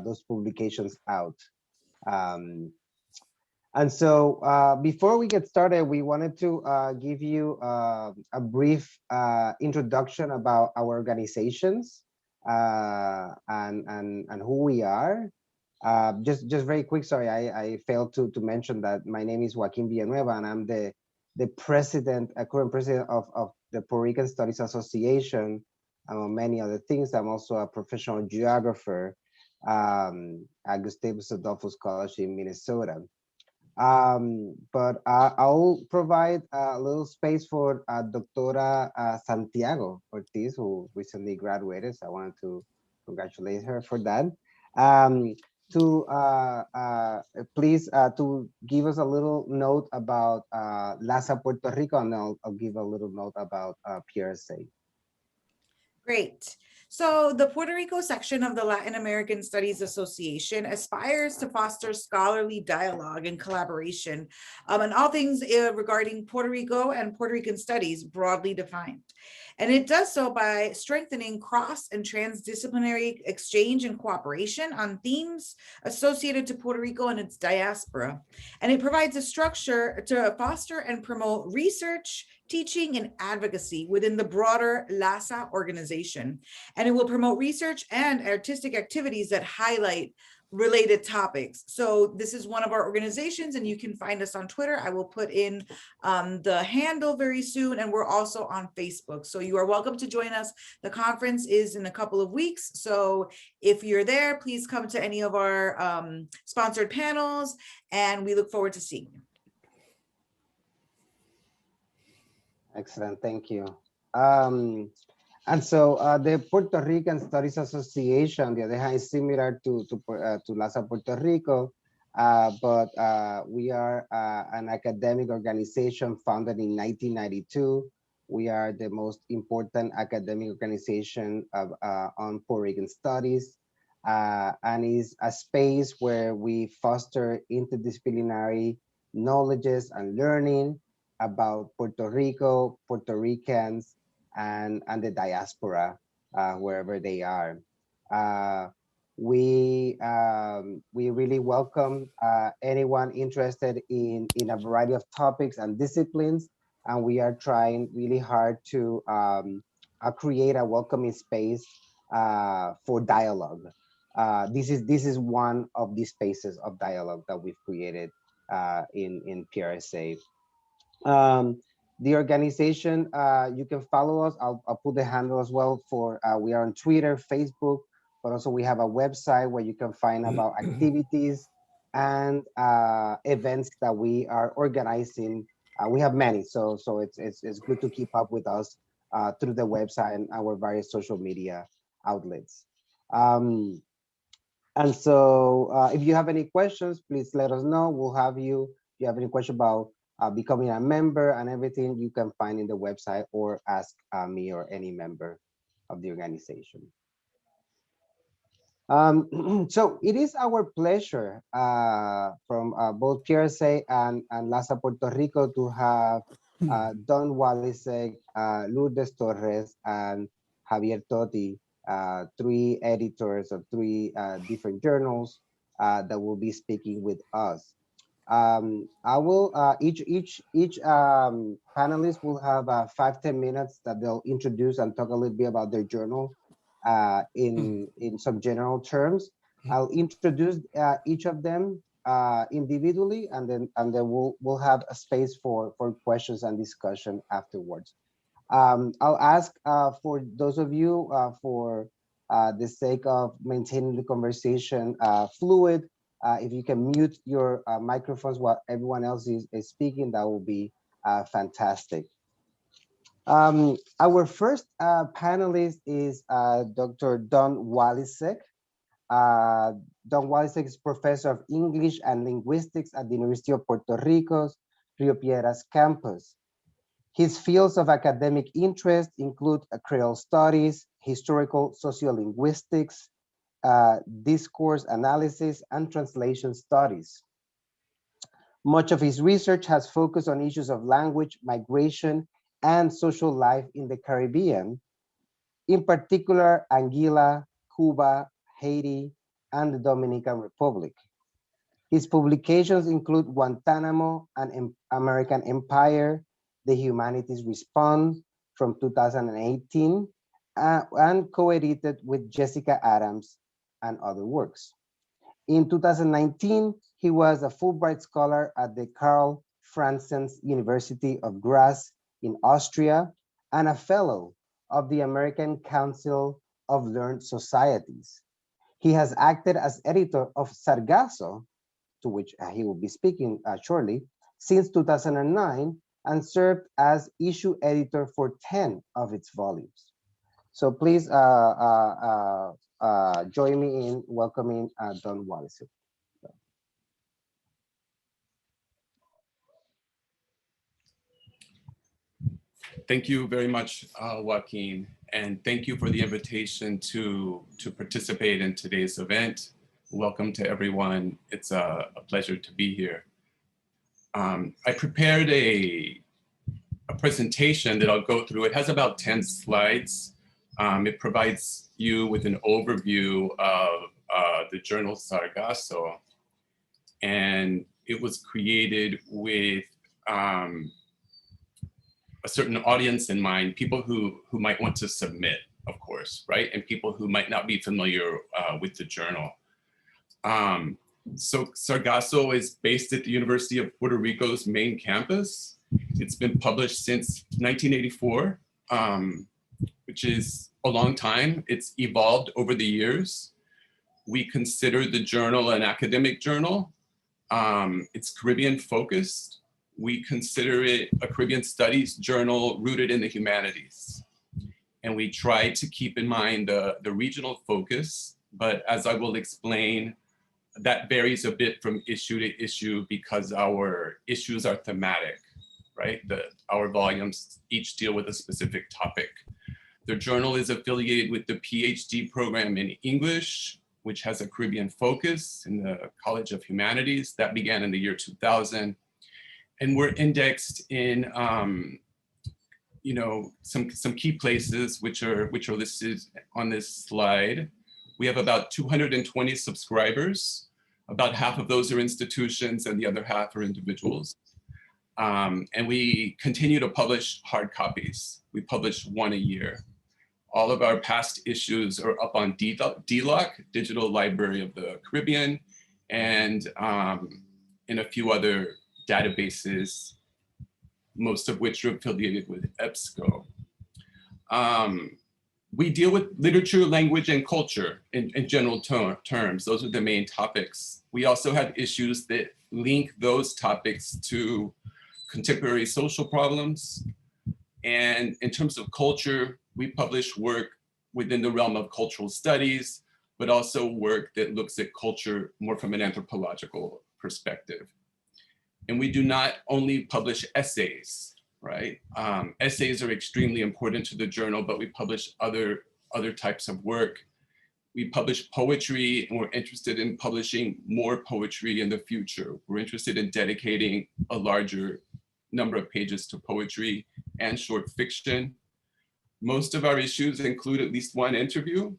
those publications out. Um, and so before we get started, we wanted to give you a brief introduction about our organizations and who we are. Just very quick, sorry, I failed to mention that my name is Joaquin Villanueva, and I'm the president, current president of the Puerto Rican Studies Association, among many other things. I'm also a professional geographer at Gustavus Adolphus College in Minnesota. But I'll provide a little space for Doctora Santiago Ortiz, who recently graduated. So I wanted to congratulate her for that. Um, to please to give us a little note about LASA Puerto Rico, and I'll give a little note about PRSA. Great. So the Puerto Rico section of the Latin American Studies Association aspires to foster scholarly dialogue and collaboration on all things regarding Puerto Rico and Puerto Rican studies broadly defined. And it does so by strengthening cross and transdisciplinary exchange and cooperation on themes associated to Puerto Rico and its diaspora. And it provides a structure to foster and promote research, teaching, and advocacy within the broader LASA organization. And it will promote research and artistic activities that highlight related topics. So this is one of our organizations, and you can find us on Twitter. I will put in the handle very soon, and we're also on Facebook. So you are welcome to join us. The conference is in a couple of weeks. So if you're there, please come to any of our sponsored panels, and we look forward to seeing you. Excellent, thank you. And so the Puerto Rican Studies Association, on the other hand, is similar to LASA Puerto Rico, but we are an academic organization founded in 1992. We are the most important academic organization of, on Puerto Rican studies, and is a space where we foster interdisciplinary knowledges and learning about Puerto Rico, Puerto Ricans, and the diaspora, wherever they are. We really welcome anyone interested in a variety of topics and disciplines, and we are trying really hard to create a welcoming space for dialogue. This is one of the spaces of dialogue that we've created in PRSA. The organization, you can follow us. I'll put the handle as well for, we are on Twitter, Facebook, but also we have a website where you can find about activities and events that we are organizing. We have many, so it's good to keep up with us through the website and our various social media outlets. And so if you have any questions, please let us know. We'll have you, if you have any question about becoming a member and everything, you can find in the website or ask me or any member of the organization. So it is our pleasure from both PRSA and LASA Puerto Rico to have Don Walisek, Lourdes Torres, and Javier Totti, three editors of three different journals that will be speaking with us. I will each panelist will have 5-10 minutes that they'll introduce and talk a little bit about their journal in some general terms. I'll introduce each of them individually, and then we'll have a space for questions and discussion afterwards. I'll ask for those of you for the sake of maintaining the conversation fluid, if you can mute your microphones while everyone else is speaking, that will be fantastic. Our first panelist is Dr. Don Walisek. Don Walisek is professor of English and Linguistics at the University of Puerto Rico's Rio Piedras campus. His fields of academic interest include Creole studies, historical sociolinguistics, discourse analysis, and translation studies. Much of his research has focused on issues of language, migration, and social life in the Caribbean, in particular, Anguilla, Cuba, Haiti, and the Dominican Republic. His publications include Guantanamo and American Empire, The Humanities Respond from 2018, and co-edited with Jessica Adams and other works. In 2019, he was a Fulbright Scholar at the Karl Franzens University of Graz in Austria and a Fellow of the American Council of Learned Societies. He has acted as editor of Sargasso, to which he will be speaking shortly, since 2009, and served as issue editor for 10 of its volumes. So please join me in welcoming Don Wallace. Thank you very much, Joaquin, and thank you for the invitation to participate in today's event. Welcome to everyone. It's a pleasure to be here. I prepared a presentation that I'll go through. It has about 10 slides. It provides you with an overview of the journal Sargasso, and it was created with a certain audience in mind, people who might want to submit, of course, right? And people who might not be familiar with the journal. So Sargasso is based at the University of Puerto Rico's main campus. It's been published since 1984, which is a long time. It's evolved over the years. We consider the journal an academic journal. It's Caribbean focused. We consider it a Caribbean studies journal rooted in the humanities. And we try to keep in mind the regional focus, but as I will explain, that varies a bit from issue to issue because our issues are thematic, right? Our volumes each deal with a specific topic. The journal is affiliated with the PhD program in English, which has a Caribbean focus in the College of Humanities. That began in the year 2000. And we're indexed in some key places which are listed on this slide. We have about 220 subscribers. About half of those are institutions and the other half are individuals. And we continue to publish hard copies. We publish one a year. All of our past issues are up on DLOC, Digital Library of the Caribbean, and in a few other databases, most of which are affiliated with EBSCO. We deal with literature, language, and culture in general terms. Those are the main topics. We also have issues that link those topics to contemporary social problems. And in terms of culture, we publish work within the realm of cultural studies, but also work that looks at culture more from an anthropological perspective. And we do not only publish essays, right? Essays are extremely important to the journal, but we publish other types of work. We publish poetry, and we're interested in publishing more poetry in the future. We're interested in dedicating a larger number of pages to poetry and short fiction. Most of our issues include at least one interview.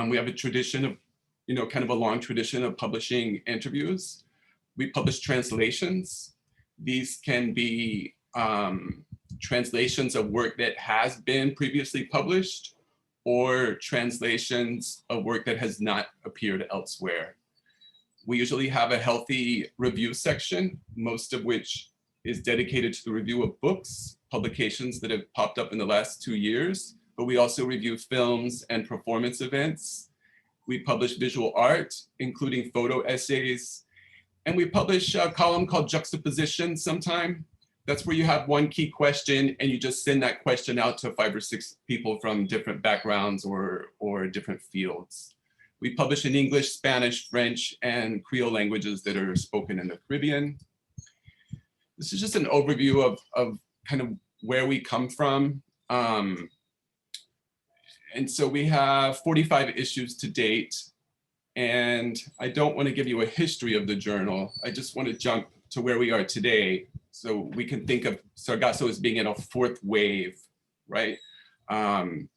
We have a tradition of, kind of a long tradition of publishing interviews. We publish translations. These can be translations of work that has been previously published or translations of work that has not appeared elsewhere. We usually have a healthy review section, most of which is dedicated to the review of books, publications that have popped up in the last 2 years, but we also review films and performance events. We publish visual art, including photo essays, and we publish a column called Juxtaposition sometime. That's where you have one key question and you just send that question out to 5 or 6 people from different backgrounds or different fields. We publish in English, Spanish, French, and Creole languages that are spoken in the Caribbean. This is just an overview of kind of where we come from. And so we have 45 issues to date. And I don't want to give you a history of the journal. I just want to jump to where we are today. So we can think of Sargasso as being in a 4th wave, right? And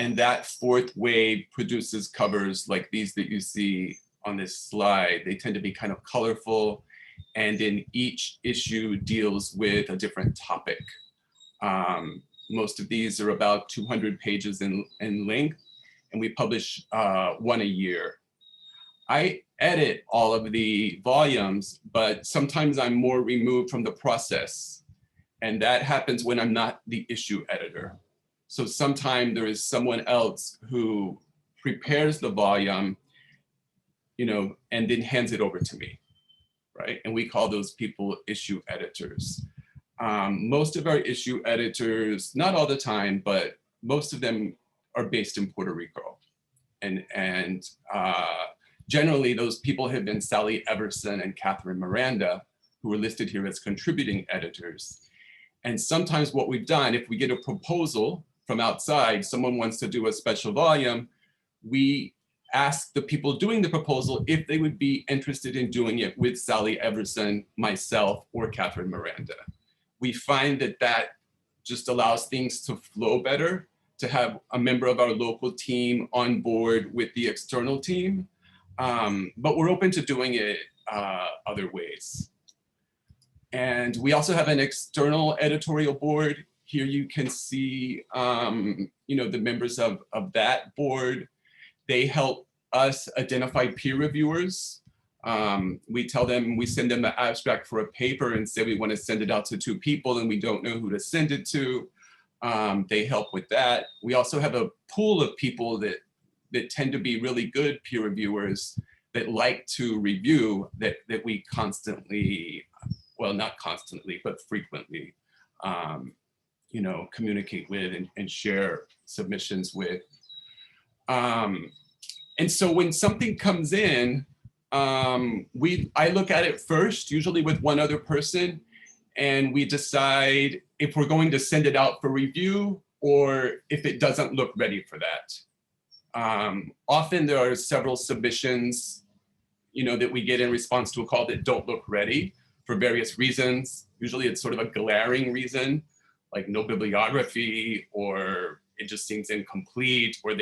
And that fourth wave produces covers like these that you see on this slide. They tend to be kind of colorful, and in each issue deals with a different topic. Most of these are about 200 pages in length, and we publish one a year. I edit all of the volumes, but sometimes I'm more removed from the process. And that happens when I'm not the issue editor. So sometimes there is someone else who prepares the volume, you know, and then hands it over to me, right? And we call those people issue editors. Most of our issue editors, not all the time, but most of them are based in Puerto Rico. And generally those people have been Sally Everson and Catherine Miranda, who are listed here as contributing editors. And sometimes what we've done, if we get a proposal from outside, someone wants to do a special volume, we ask the people doing the proposal if they would be interested in doing it with Sally Everson, myself, or Catherine Miranda. We find that that just allows things to flow better, to have a member of our local team on board with the external team. But we're open to doing it other ways. And we also have an external editorial board. Here you can see, you know, the members of that board. They help us identify peer reviewers. We tell them, we send them the abstract for a paper and say we want to send it out to 2 people and we don't know who to send it to. They help with that. We also have a pool of people that tend to be really good peer reviewers that like to review, that we constantly, well, not constantly, but frequently, you know, communicate with and share submissions with. And so when something comes in, I look at it first, usually with one other person, and we decide if we're going to send it out for review or if it doesn't look ready for that. Often there are several submissions, you know, that we get in response to a call that don't look ready for various reasons. Usually it's sort of a glaring reason, like no bibliography, or it just seems incomplete, or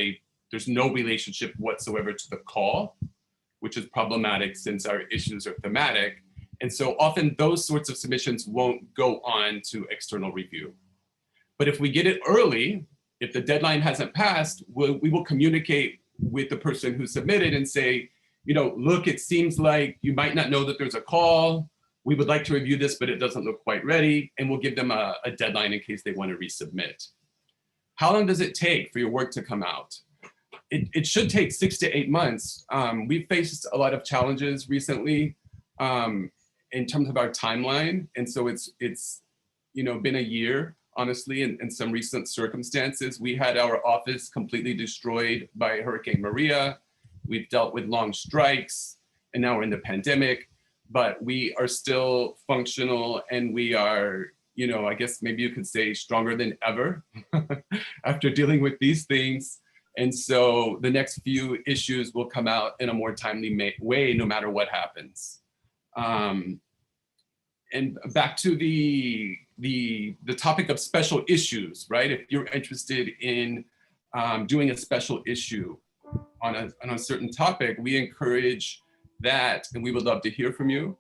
there's no relationship whatsoever to the call, which is problematic since our issues are thematic. And so often those sorts of submissions won't go on to external review. But if we get it early, if the deadline hasn't passed, we will communicate with the person who submitted and say, you know, look, it seems like you might not know that there's a call. We would like to review this, but it doesn't look quite ready. And we'll give them a deadline in case they want to resubmit. How long does it take for your work to come out? It should take 6 to 8 months. We've faced a lot of challenges recently in terms of our timeline. And so it's you know, been a year, honestly, in some recent circumstances. We had our office completely destroyed by Hurricane Maria. We've dealt with long strikes, and now we're in the pandemic, but we are still functional, and we are, you know, I guess maybe you could say stronger than ever after dealing with these things. And so the next few issues will come out in a more timely way, no matter what happens. And back to the topic of special issues, right? If you're interested in doing a special issue on a certain topic, we encourage that, and we would love to hear from you.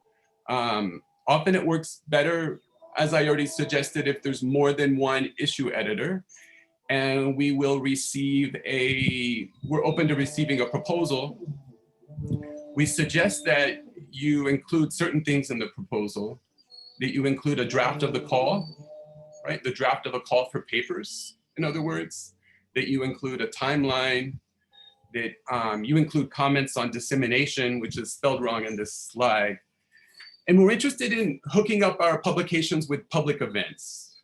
Often it works better, as I already suggested, if there's more than one issue editor. And we will receive we're open to receiving a proposal. We suggest that you include certain things in the proposal, that you include a draft of the call, right? The draft of a call for papers, in other words, that you include a timeline, that you include comments on dissemination, which is spelled wrong in this slide. And we're interested in hooking up our publications with public events,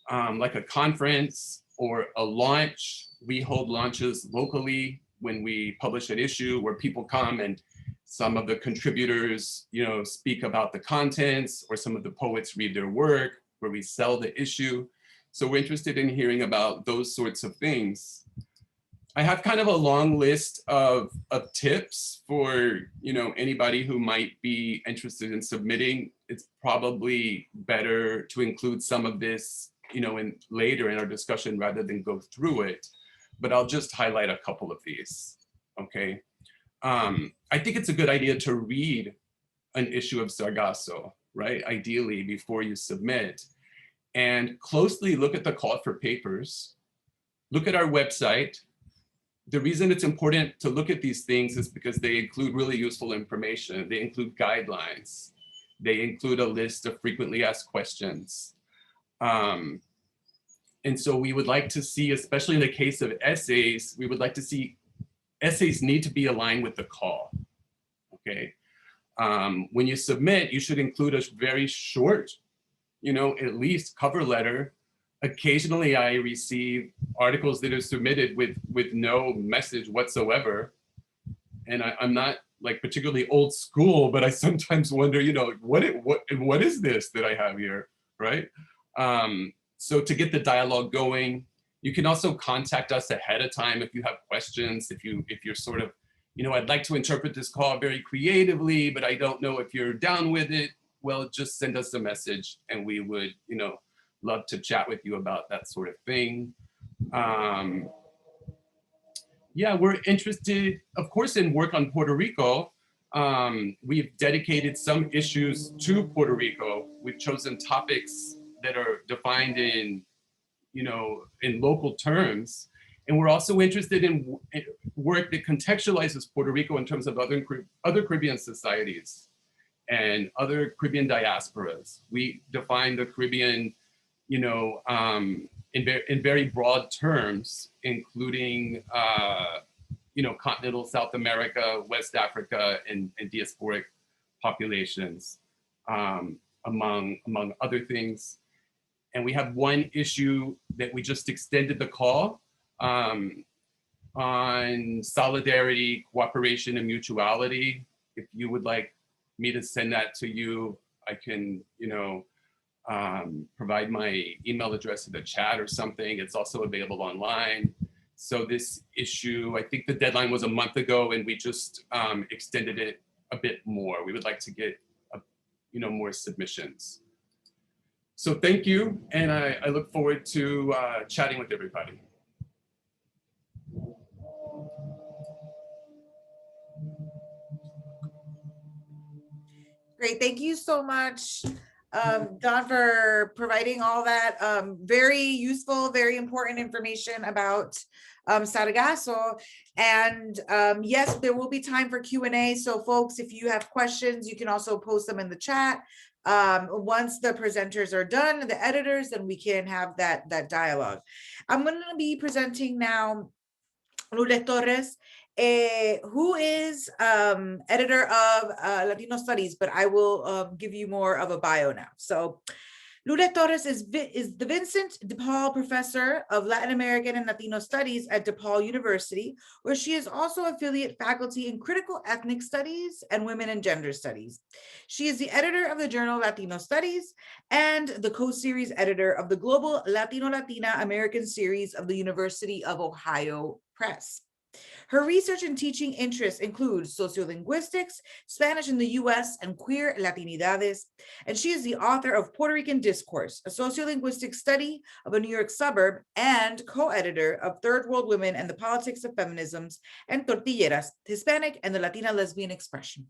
like a conference, or a launch. We hold launches locally when we publish an issue where people come and some of the contributors, you know, speak about the contents, or some of the poets read their work, where we sell the issue. So we're interested in hearing about those sorts of things. I have kind of a long list of tips for, you know, anybody who might be interested in submitting. It's probably better to include some of this, you know, later in our discussion rather than go through it. but I'll just highlight a couple of these, okay? I think it's a good idea to read an issue of Sargasso, right? Ideally, before you submit, and closely look at the call for papers, look at our website. The reason it's important to look at these things is because they include really useful information. They include guidelines. They include a list of frequently asked questions. And so we would like to see, especially in the case of essays, we would like to see essays need to be aligned with the call, okay? When you submit, you should include a very short, at least cover letter. Occasionally I receive articles that are submitted with no message whatsoever. And I'm not like particularly old school, but I sometimes wonder, what is this that I have here, right? So to get the dialogue going, you can also contact us ahead of time if you have questions, if you're sort of, I'd like to interpret this call very creatively, but I don't know if you're down with it. Well, just send us a message and we would, love to chat with you about that sort of thing. Yeah, we're interested, of course, in work on Puerto Rico. We've dedicated some issues to Puerto Rico. We've chosen topics that are defined in, in local terms. And we're also interested in work that contextualizes Puerto Rico in terms of other Caribbean societies and other Caribbean diasporas. We define the Caribbean, in very broad terms, including, continental South America, West Africa, and diasporic populations, among other things. And we have one issue that we just extended the call on solidarity, cooperation, and mutuality. If you would like me to send that to you, I can, provide my email address in the chat or something. It's also available online. So this issue, I think the deadline was a month ago, and we just extended it a bit more. We would like to get, more submissions. So thank you, and I look forward to chatting with everybody. Great, thank you so much, Don, for providing all that very useful, very important information about Sargasso. And yes, there will be time for Q&A. So folks, if you have questions, you can also post them in the chat. Once the presenters are done, the editors, then we can have that dialogue. I'm going to be presenting now Lourdes Torres, who is editor of Latino Studies, but I will give you more of a bio now. So Lourdes Torres is the Vincent DePaul Professor of Latin American and Latino Studies at DePaul University, where she is also affiliate faculty in Critical Ethnic Studies and Women and Gender Studies. She is the editor of the journal Latino Studies and the co-series editor of the Global Latino-Latina American series of the University of Ohio Press. Her research and teaching interests include sociolinguistics, Spanish in the U.S., and queer Latinidades, and she is the author of Puerto Rican Discourse, a sociolinguistic study of a New York suburb, and co-editor of Third World Women and the Politics of Feminisms and Tortilleras, Hispanic and the Latina Lesbian Expression.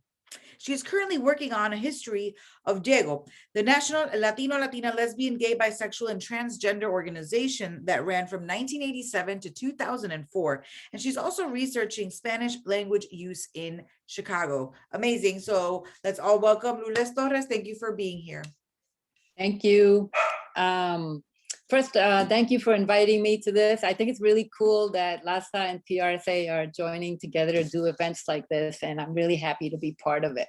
She is currently working on a history of Diego, the national Latino-Latina lesbian, gay, bisexual, and transgender organization that ran from 1987 to 2004. And she's also researching Spanish language use in Chicago. Amazing. So let's all welcome Lourdes Torres. Thank you for being here. Thank you. First, thank you for inviting me to this. I think it's really cool that LASA and PRSA are joining together to do events like this, and I'm really happy to be part of it.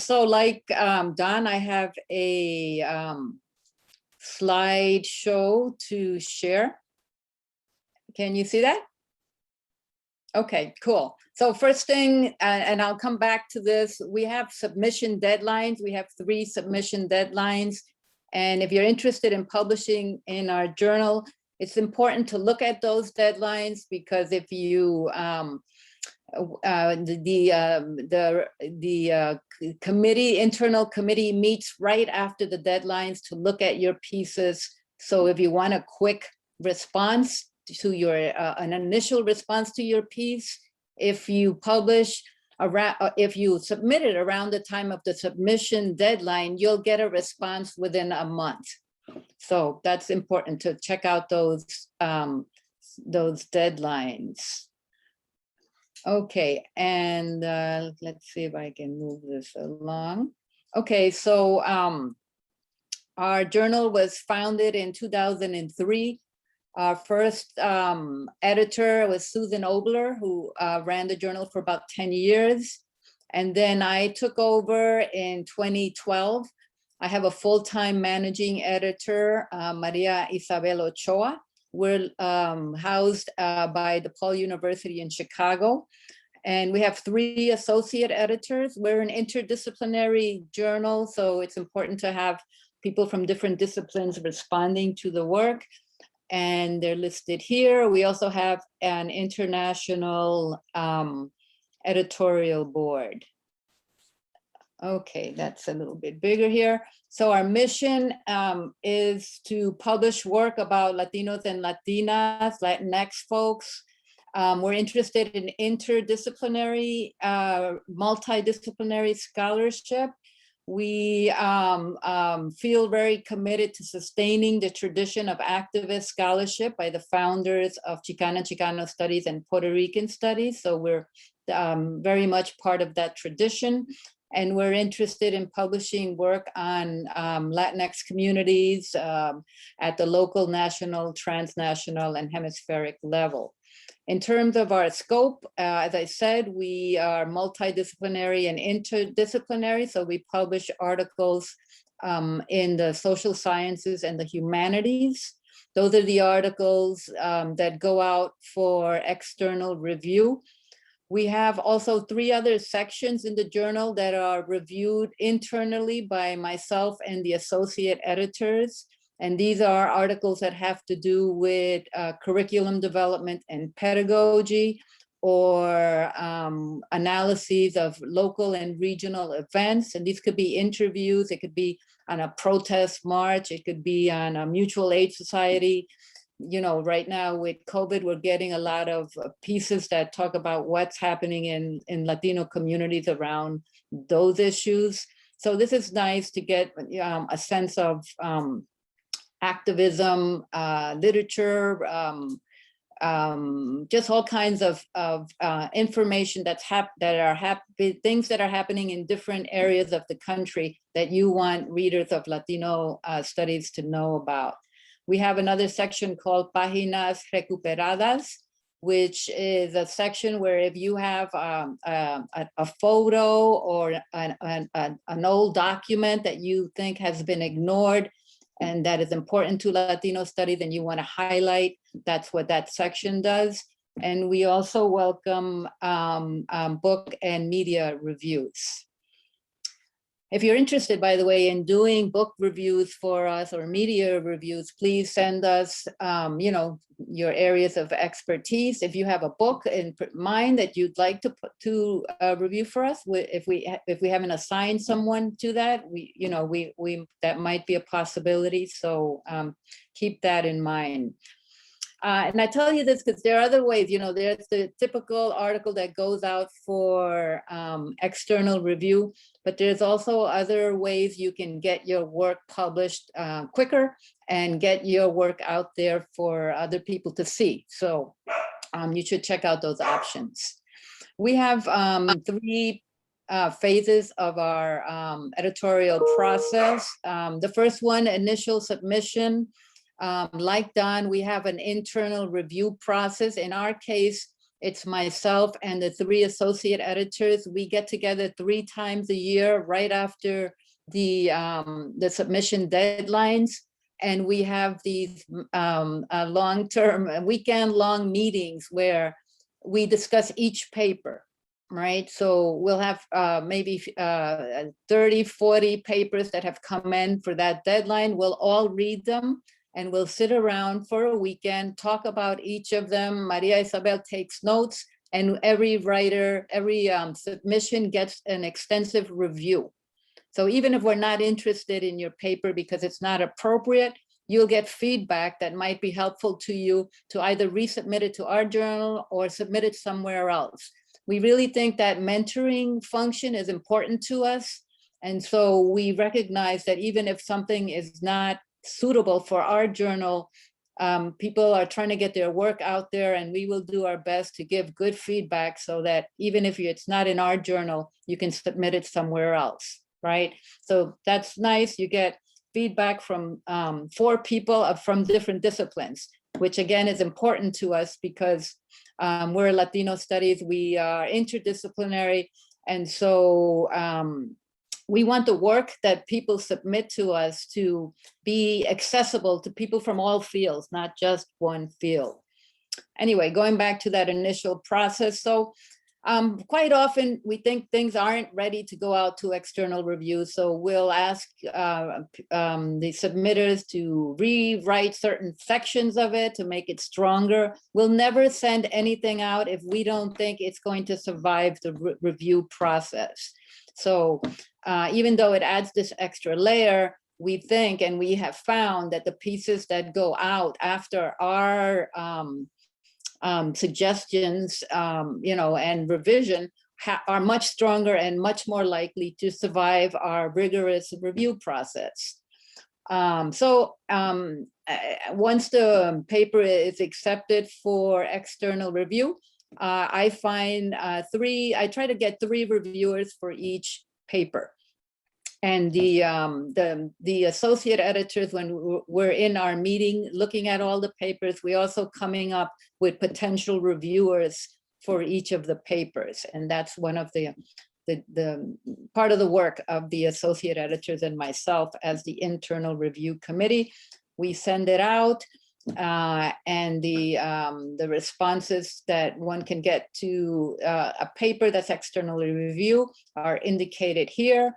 So like Don, I have a slideshow to share. Can you see that? Okay, cool. So first thing, and I'll come back to this, we have submission deadlines. We have 3 submission deadlines. And if you're interested in publishing in our journal, it's important to look at those deadlines, because if you, internal committee meets right after the deadlines to look at your pieces. So if you want a quick response, to your an initial response to your piece. If you publish around, if you submit it around the time of the submission deadline, you'll get a response within a month. So that's important to check out those deadlines. Okay, and let's see if I can move this along. Okay, so our journal was founded in 2003. Our first editor was Susan Obler, who ran the journal for about 10 years. And then I took over in 2012. I have a full-time managing editor, Maria Isabel Ochoa. We're housed by DePaul University in Chicago. And we have 3 associate editors. We're an interdisciplinary journal, so it's important to have people from different disciplines responding to the work. And they're listed here. We also have an international editorial board. Okay, that's a little bit bigger here. So our mission is to publish work about Latinos and Latinas, Latinx folks. We're interested in interdisciplinary, multidisciplinary scholarship. We feel very committed to sustaining the tradition of activist scholarship by the founders of Chicano Studies and Puerto Rican Studies. So we're very much part of that tradition. And we're interested in publishing work on Latinx communities at the local, national, transnational, and hemispheric level. In terms of our scope, as I said, we are multidisciplinary and interdisciplinary. So we publish articles in the social sciences and the humanities. Those are the articles that go out for external review. We have also 3 other sections in the journal that are reviewed internally by myself and the associate editors. And these are articles that have to do with curriculum development and pedagogy, or analyses of local and regional events. And these could be interviews, it could be on a protest march, it could be on a mutual aid society. You know, right now with COVID, we're getting a lot of pieces that talk about what's happening in Latino communities around those issues. So this is nice to get a sense of activism, literature, just all kinds of information things that are happening in different areas of the country that you want readers of Latino studies to know about. We have another section called Páginas Recuperadas, which is a section where if you have a photo or an old document that you think has been ignored and that is important to Latino studies and you want to highlight, that's what that section does. And we also welcome book and media reviews. If you're interested, by the way, in doing book reviews for us or media reviews, please send us, your areas of expertise. If you have a book in mind that you'd like to review for us, if we haven't assigned someone to that, that might be a possibility. So keep that in mind. And I tell you this because there are other ways, there's the typical article that goes out for external review, but there's also other ways you can get your work published quicker and get your work out there for other people to see. So you should check out those options. We have 3 phases of our editorial process. The first one, initial submission. Like Don, we have an internal review process. In our case, it's myself and the 3 associate editors. We get together 3 times a year right after the submission deadlines. And we have these long-term, weekend-long meetings where we discuss each paper, right? So we'll have maybe 30, 40 papers that have come in for that deadline. We'll all read them. And we'll sit around for a weekend, talk about each of them. Maria Isabel takes notes, and every writer, every submission gets an extensive review. So even if we're not interested in your paper because it's not appropriate, you'll get feedback that might be helpful to you to either resubmit it to our journal or submit it somewhere else. We really think that mentoring function is important to us. And so we recognize that even if something is not suitable for our journal, people are trying to get their work out there, and we will do our best to give good feedback so that even if it's not in our journal, you can submit it somewhere else, right? So that's nice. You get feedback from 4 people from different disciplines, which again is important to us because we're Latino studies, we are interdisciplinary. And so we want the work that people submit to us to be accessible to people from all fields, not just one field. Anyway, going back to that initial process. So quite often we think things aren't ready to go out to external review. So we'll ask the submitters to rewrite certain sections of it to make it stronger. We'll never send anything out if we don't think it's going to survive the review process. So even though it adds this extra layer, we think, and we have found that the pieces that go out after our suggestions, and revision are much stronger and much more likely to survive our rigorous review process. Once the paper is accepted for external review, I find I try to get 3 reviewers for each paper. And the associate editors, when we're in our meeting looking at all the papers, we also coming up with potential reviewers for each of the papers. And that's one of the part of the work of the associate editors and myself as the internal review committee. We send it out, and the responses that one can get to a paper that's externally reviewed are indicated here.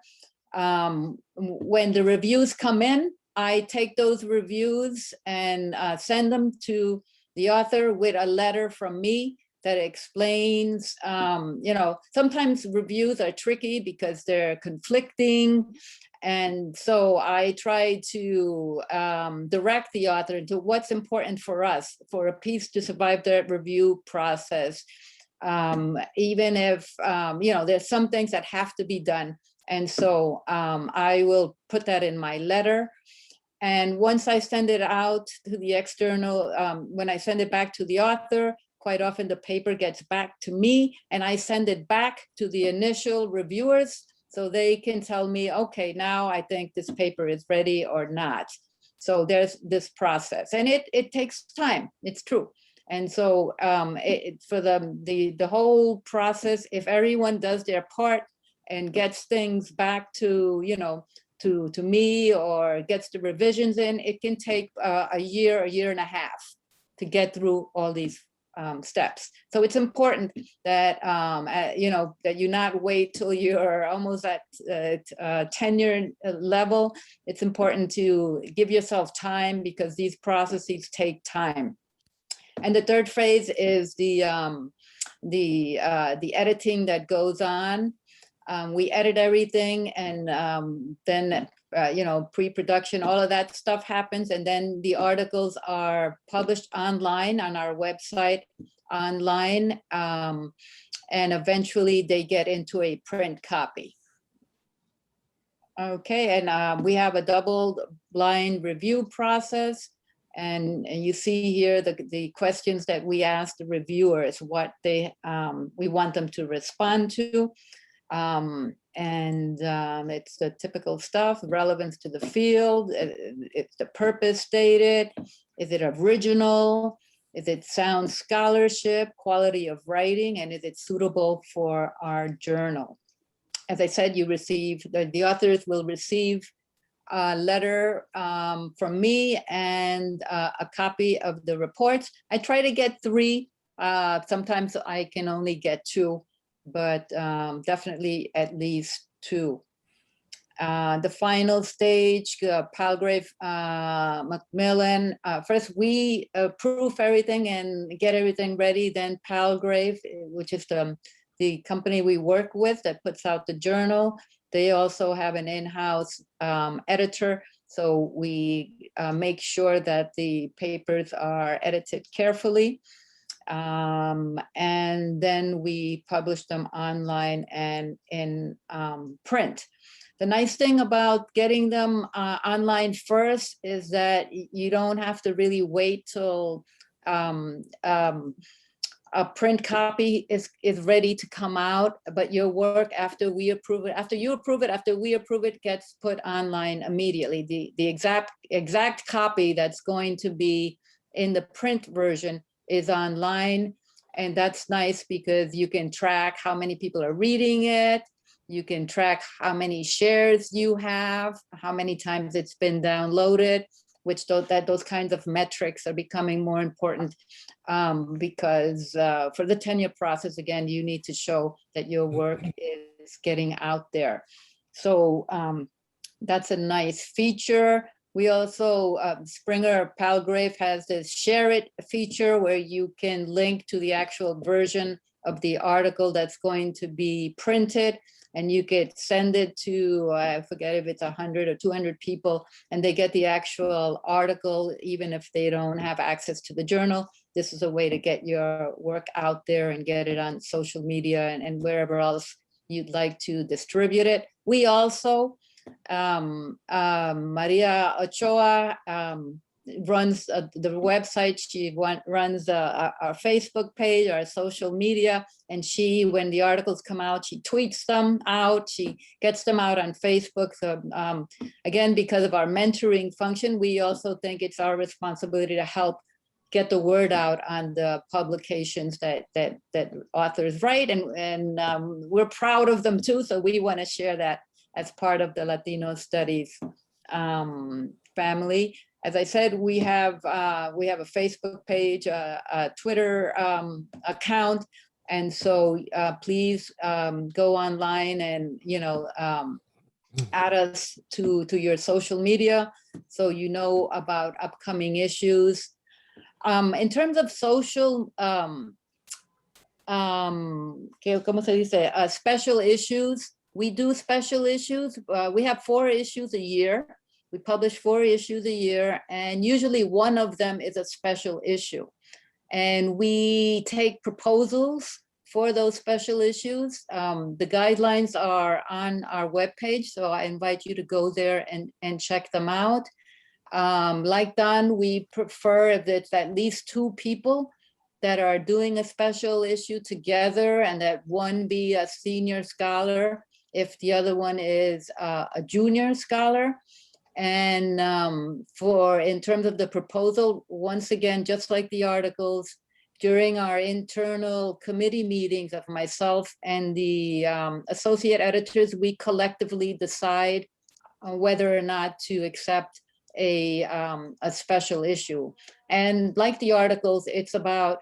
When the reviews come in, I take those reviews and send them to the author with a letter from me that explains, sometimes reviews are tricky because they're conflicting. And so I try to direct the author into what's important for us, for a piece to survive the review process. Even if, there's some things that have to be done. And so I will put that in my letter. And once I send it out to the external, when I send it back to the author, quite often the paper gets back to me and I send it back to the initial reviewers so they can tell me, okay, now I think this paper is ready or not. So there's this process, and it takes time, it's true. And so for the whole process, if everyone does their part and gets things back to, to me, or gets the revisions in, it can take a year and a half to get through all these steps. So it's important that, that you not wait till you're almost at tenure level. It's important to give yourself time because these processes take time. And the third phase is the editing that goes on. We edit everything, and then, pre-production, all of that stuff happens. And then the articles are published online on our website online. And eventually they get into a print copy. Okay, and we have a double-blind review process. And you see here the questions that we ask the reviewers, what we want them to respond to. It's the typical stuff, relevance to the field, it's the purpose stated, is it original, is it sound scholarship, quality of writing, and is it suitable for our journal? As I said, you receive, the authors will receive a letter from me and a copy of the reports. I try to get 3, sometimes I can only get 2. But definitely at least 2. The final stage, Palgrave, Macmillan. First, we proof everything and get everything ready. Then Palgrave, which is the company we work with that puts out the journal. They also have an in-house editor. So we make sure that the papers are edited carefully. And then we publish them online and in print. The nice thing about getting them online first is that you don't have to really wait till a print copy is ready to come out, but your work after we approve it, after you approve it, after we approve it, gets put online immediately. The exact copy that's going to be in the print version is online. And that's nice because you can track how many people are reading it. You can track how many shares you have, how many times it's been downloaded, which those kinds of metrics are becoming more important because for the tenure process, again, you need to show that your work is getting out there. So that's a nice feature. We also, Springer Palgrave has this share it feature where you can link to the actual version of the article that's going to be printed, and you could send it to, I forget if it's 100 or 200 people, and they get the actual article, even if they don't have access to the journal. This is a way to get your work out there and get it on social media and wherever else you'd like to distribute it. We also, Maria Ochoa runs the website. She runs our Facebook page, our social media, and she, when the articles come out, she tweets them out. She gets them out on Facebook. So again, because of our mentoring function, we also think it's our responsibility to help get the word out on the publications that authors write, and we're proud of them too. So we want to share that as part of the Latino Studies family. As I said, we have a Facebook page, a Twitter account, and so please go online and add us to your social media so you know about upcoming issues. In terms of social, ¿cómo se dice? Special issues. We do special issues. We have 4 issues a year. We publish 4 issues a year, and usually one of them is a special issue. And we take proposals for those special issues. The guidelines are on our webpage, so I invite you to go there and check them out. Like Don, we prefer if it's at least 2 people that are doing a special issue together, and that one be a senior scholar if the other one is a junior scholar. And in terms of the proposal, once again, just like the articles, during our internal committee meetings of myself and the associate editors, we collectively decide whether or not to accept a special issue. And like the articles, it's about,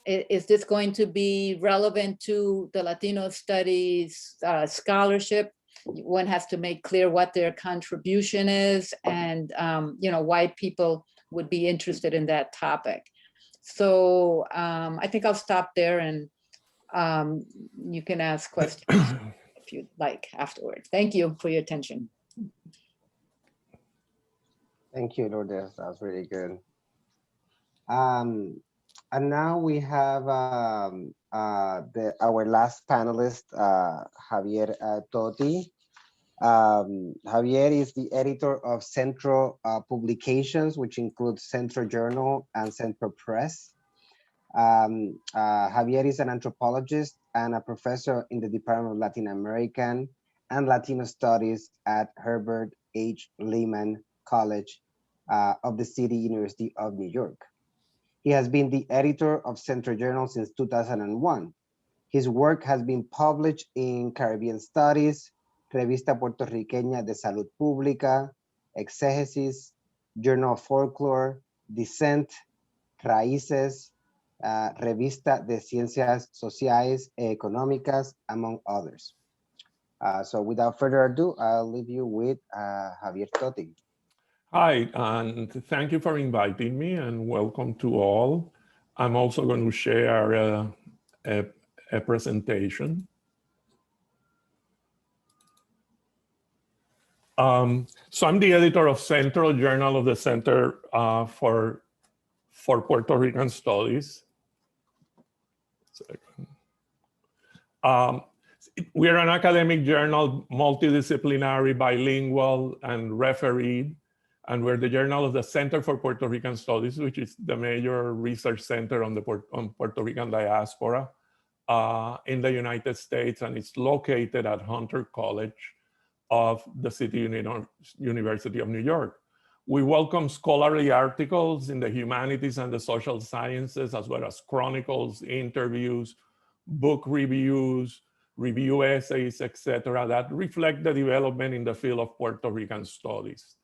is this going to be relevant to the Latino Studies scholarship? One has to make clear what their contribution is, and why people would be interested in that topic. So I think I'll stop there, and you can ask questions if you'd like afterwards. Thank you for your attention. Thank you, Lourdes. That was really good. And now we have our last panelist, Javier Totti. Javier is the editor of Centro Publications, which includes Centro Journal and Centro Press. Javier is an anthropologist and a professor in the Department of Latin American and Latino Studies at Herbert H. Lehman College of the City University of New York. He has been the editor of Centro Journal since 2001. His work has been published in Caribbean Studies, Revista Puertorriqueña de Salud Pública, Exégesis, Journal of Folklore, Dissent, Raíces, Revista de Ciencias Sociales y Económicas, among others. So without further ado, I'll leave you with Javier Totti. Hi, and thank you for inviting me, and welcome to all. I'm also going to share a presentation. So I'm the editor of Central Journal of the Center for Puerto Rican Studies. We are an academic journal, multidisciplinary, bilingual, and refereed. And we're the journal of the Center for Puerto Rican Studies, which is the major research center on Puerto Rican diaspora in the United States. And it's located at Hunter College of the University of New York. We welcome scholarly articles in the humanities and the social sciences, as well as chronicles, interviews, book reviews, review essays, etc., that reflect the development in the field of Puerto Rican studies.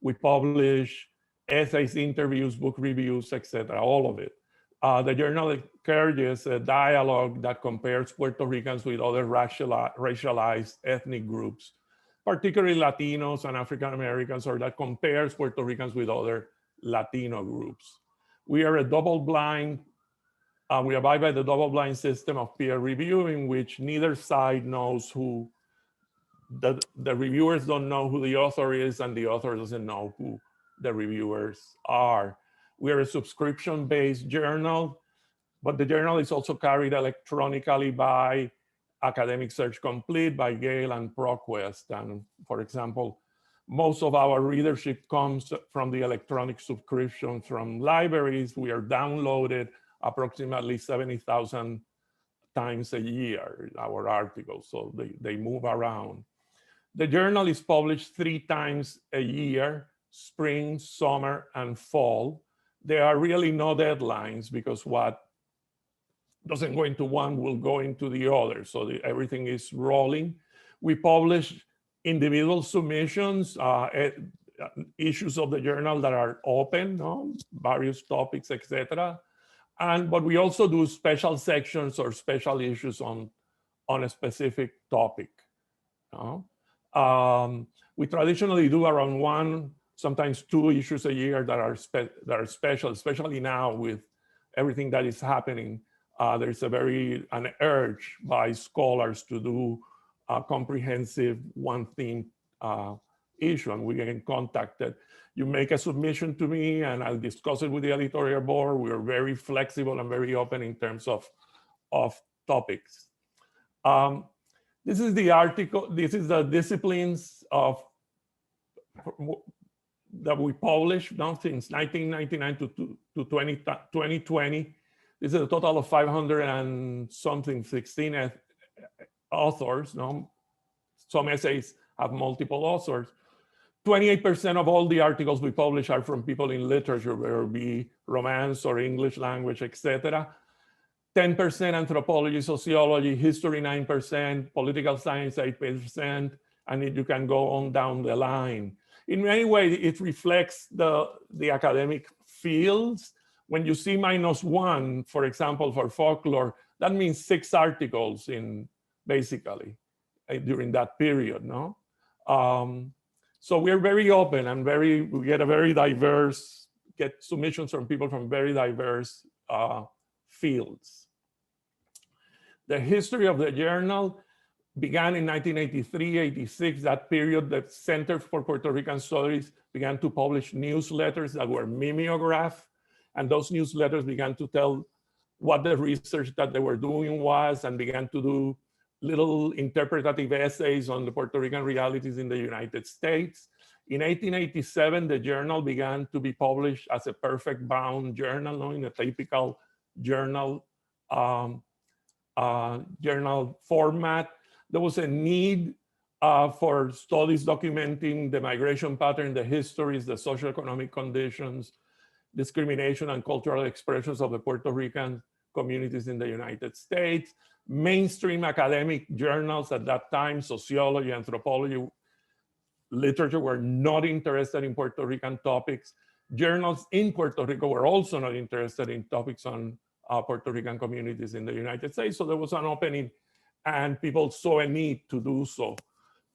We publish essays, interviews, book reviews, etc., all of it. The journal encourages a dialogue that compares Puerto Ricans with other racialized ethnic groups, particularly Latinos and African Americans, or that compares Puerto Ricans with other Latino groups. We are a double-blind, we abide by the double-blind system of peer review, in which neither side knows who, the reviewers don't know who the author is, and the author doesn't know who the reviewers are. We are a subscription-based journal, but the journal is also carried electronically by Academic Search Complete, by Gale and ProQuest. And for example, most of our readership comes from the electronic subscription from libraries. We are downloaded approximately 70,000 times a year, our articles, so they move around. The journal is published 3 times a year, spring, summer, and fall. There are really no deadlines, because what doesn't go into one will go into the other. So everything is rolling. We publish individual submissions, issues of the journal that are open, various topics, etc. But we also do special sections or special issues on a specific topic. We traditionally do around 1, sometimes 2 issues a year that are special, especially now with everything that is happening. There's an urge by scholars to do a comprehensive one-theme issue, and we get contacted. You make a submission to me, and I'll discuss it with the editorial board. We are very flexible and very open in terms of topics. This is the article. This is the disciplines that we published since 1999 to 2020. This is a total of 500 and something, 16 authors. Some essays have multiple authors. 28% of all the articles we publish are from people in literature, whether it be Romance or English language, etc. 10% anthropology, sociology, history 9%, political science 8%, and you can go on down the line. In many ways, it reflects the academic fields. When you see -1, for example, for folklore, that means 6 articles basically during that period, So we're very open and we get a very diverse, get submissions from people from very diverse fields. The history of the journal began in 1983, 86. That period, the Center for Puerto Rican Studies began to publish newsletters that were mimeographed. And those newsletters began to tell what the research that they were doing was, and began to do little interpretative essays on the Puerto Rican realities in the United States. In 1887, the journal began to be published as a perfect bound journal, in a typical journal journal format. There was a need for studies documenting the migration pattern, the histories, the socioeconomic conditions, discrimination and cultural expressions of the Puerto Rican communities in the United States. Mainstream academic journals at that time, sociology, anthropology, literature, were not interested in Puerto Rican topics. Journals in Puerto Rico were also not interested in topics on Puerto Rican communities in the United States. So there was an opening, and people saw a need to do so,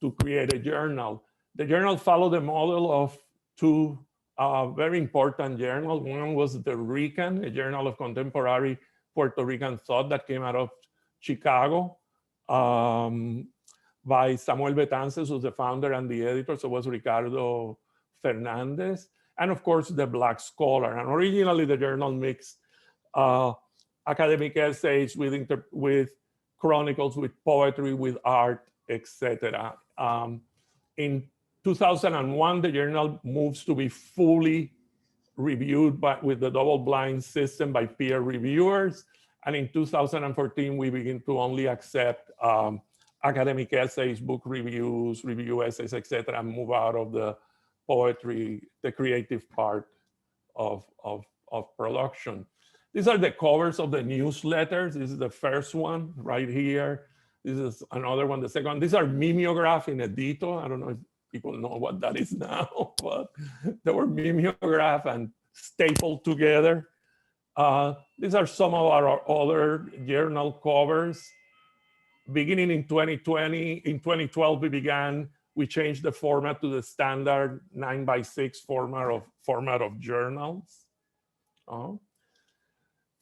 to create a journal. The journal followed the model of 2 very important journals. One was the Rican, a journal of contemporary Puerto Rican thought that came out of Chicago. by Samuel Betances, who's the founder and the editor. So it was Ricardo Fernandez. And of course, the Black Scholar. And originally the journal mixed academic essays with chronicles, with poetry, with art, etc. In 2001, the journal moves to be fully reviewed with the double-blind system by peer reviewers. And in 2014, we begin to only accept academic essays, book reviews, review essays, etc., and move out of the poetry, the creative part of production. These are the covers of the newsletters. This is the first one right here. This is another one, the second one. These are mimeograph in Edito. I don't know if people know what that is now, but they were mimeograph and stapled together. These are some of our other journal covers. Beginning in 2020, in 2012, we changed the format to the standard 9x6 format of journals.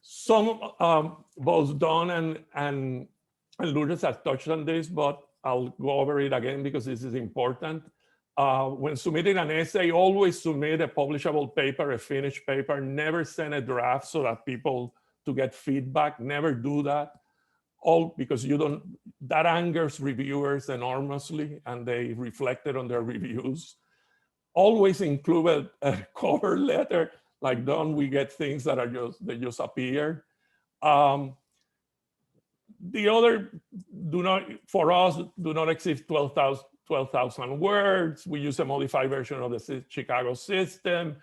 Some, both Don and Lourdes have touched on this, but I'll go over it again because this is important. When submitting an essay, always submit a publishable paper, a finished paper. Never send a draft so that people to get feedback. Never do that. All because that angers reviewers enormously, and they reflect it on their reviews. Always include a cover letter. Like Don, we get things that they just appear. The other for us, do not exceed 12,000 words. We use a modified version of the Chicago system.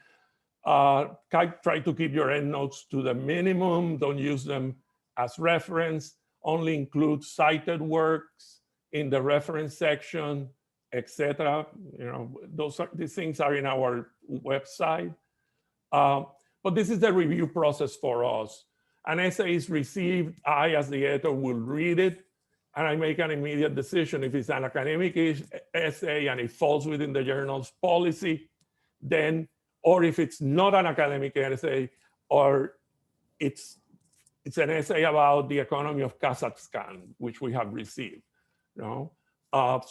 Try to keep your endnotes to the minimum. Don't use them as reference. Only include cited works in the reference section, etc. These things are in our website. But this is the review process for us. An essay is received. I, as the editor, will read it, and I make an immediate decision. If it's an academic essay and it falls within the journal's policy, then, or if it's not an academic essay, or it's an essay about the economy of Kazakhstan, which we have received. So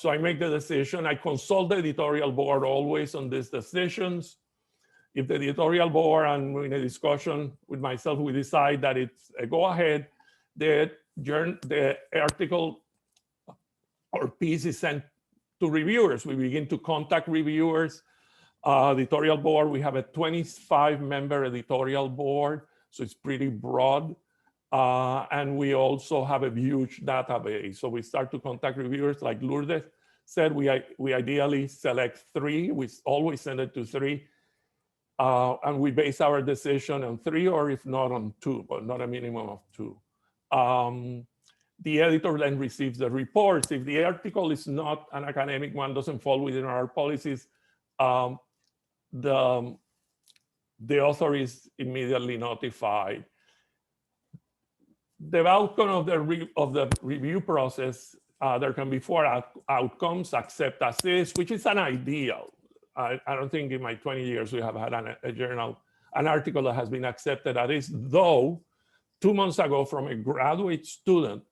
I make the decision. I consult the editorial board always on these decisions. If the editorial board and in a discussion with myself, we decide that it's a go ahead, the article or piece is sent to reviewers. We begin to contact reviewers. Editorial board, we have a 25-member editorial board, so it's pretty broad. And we also have a huge database. So we start to contact reviewers, like Lourdes said, we ideally select 3. We always send it to 3. And we base our decision on 3, or if not on 2, but not a minimum of 2. The editor then receives the reports. If the article is not an academic one, doesn't fall within our policies, the author is immediately notified. The outcome of the review process, there can be 4 outcomes: accept as is, which is an ideal. I don't think in my 20 years we have had an article that has been accepted as is, though 2 months ago from a graduate student,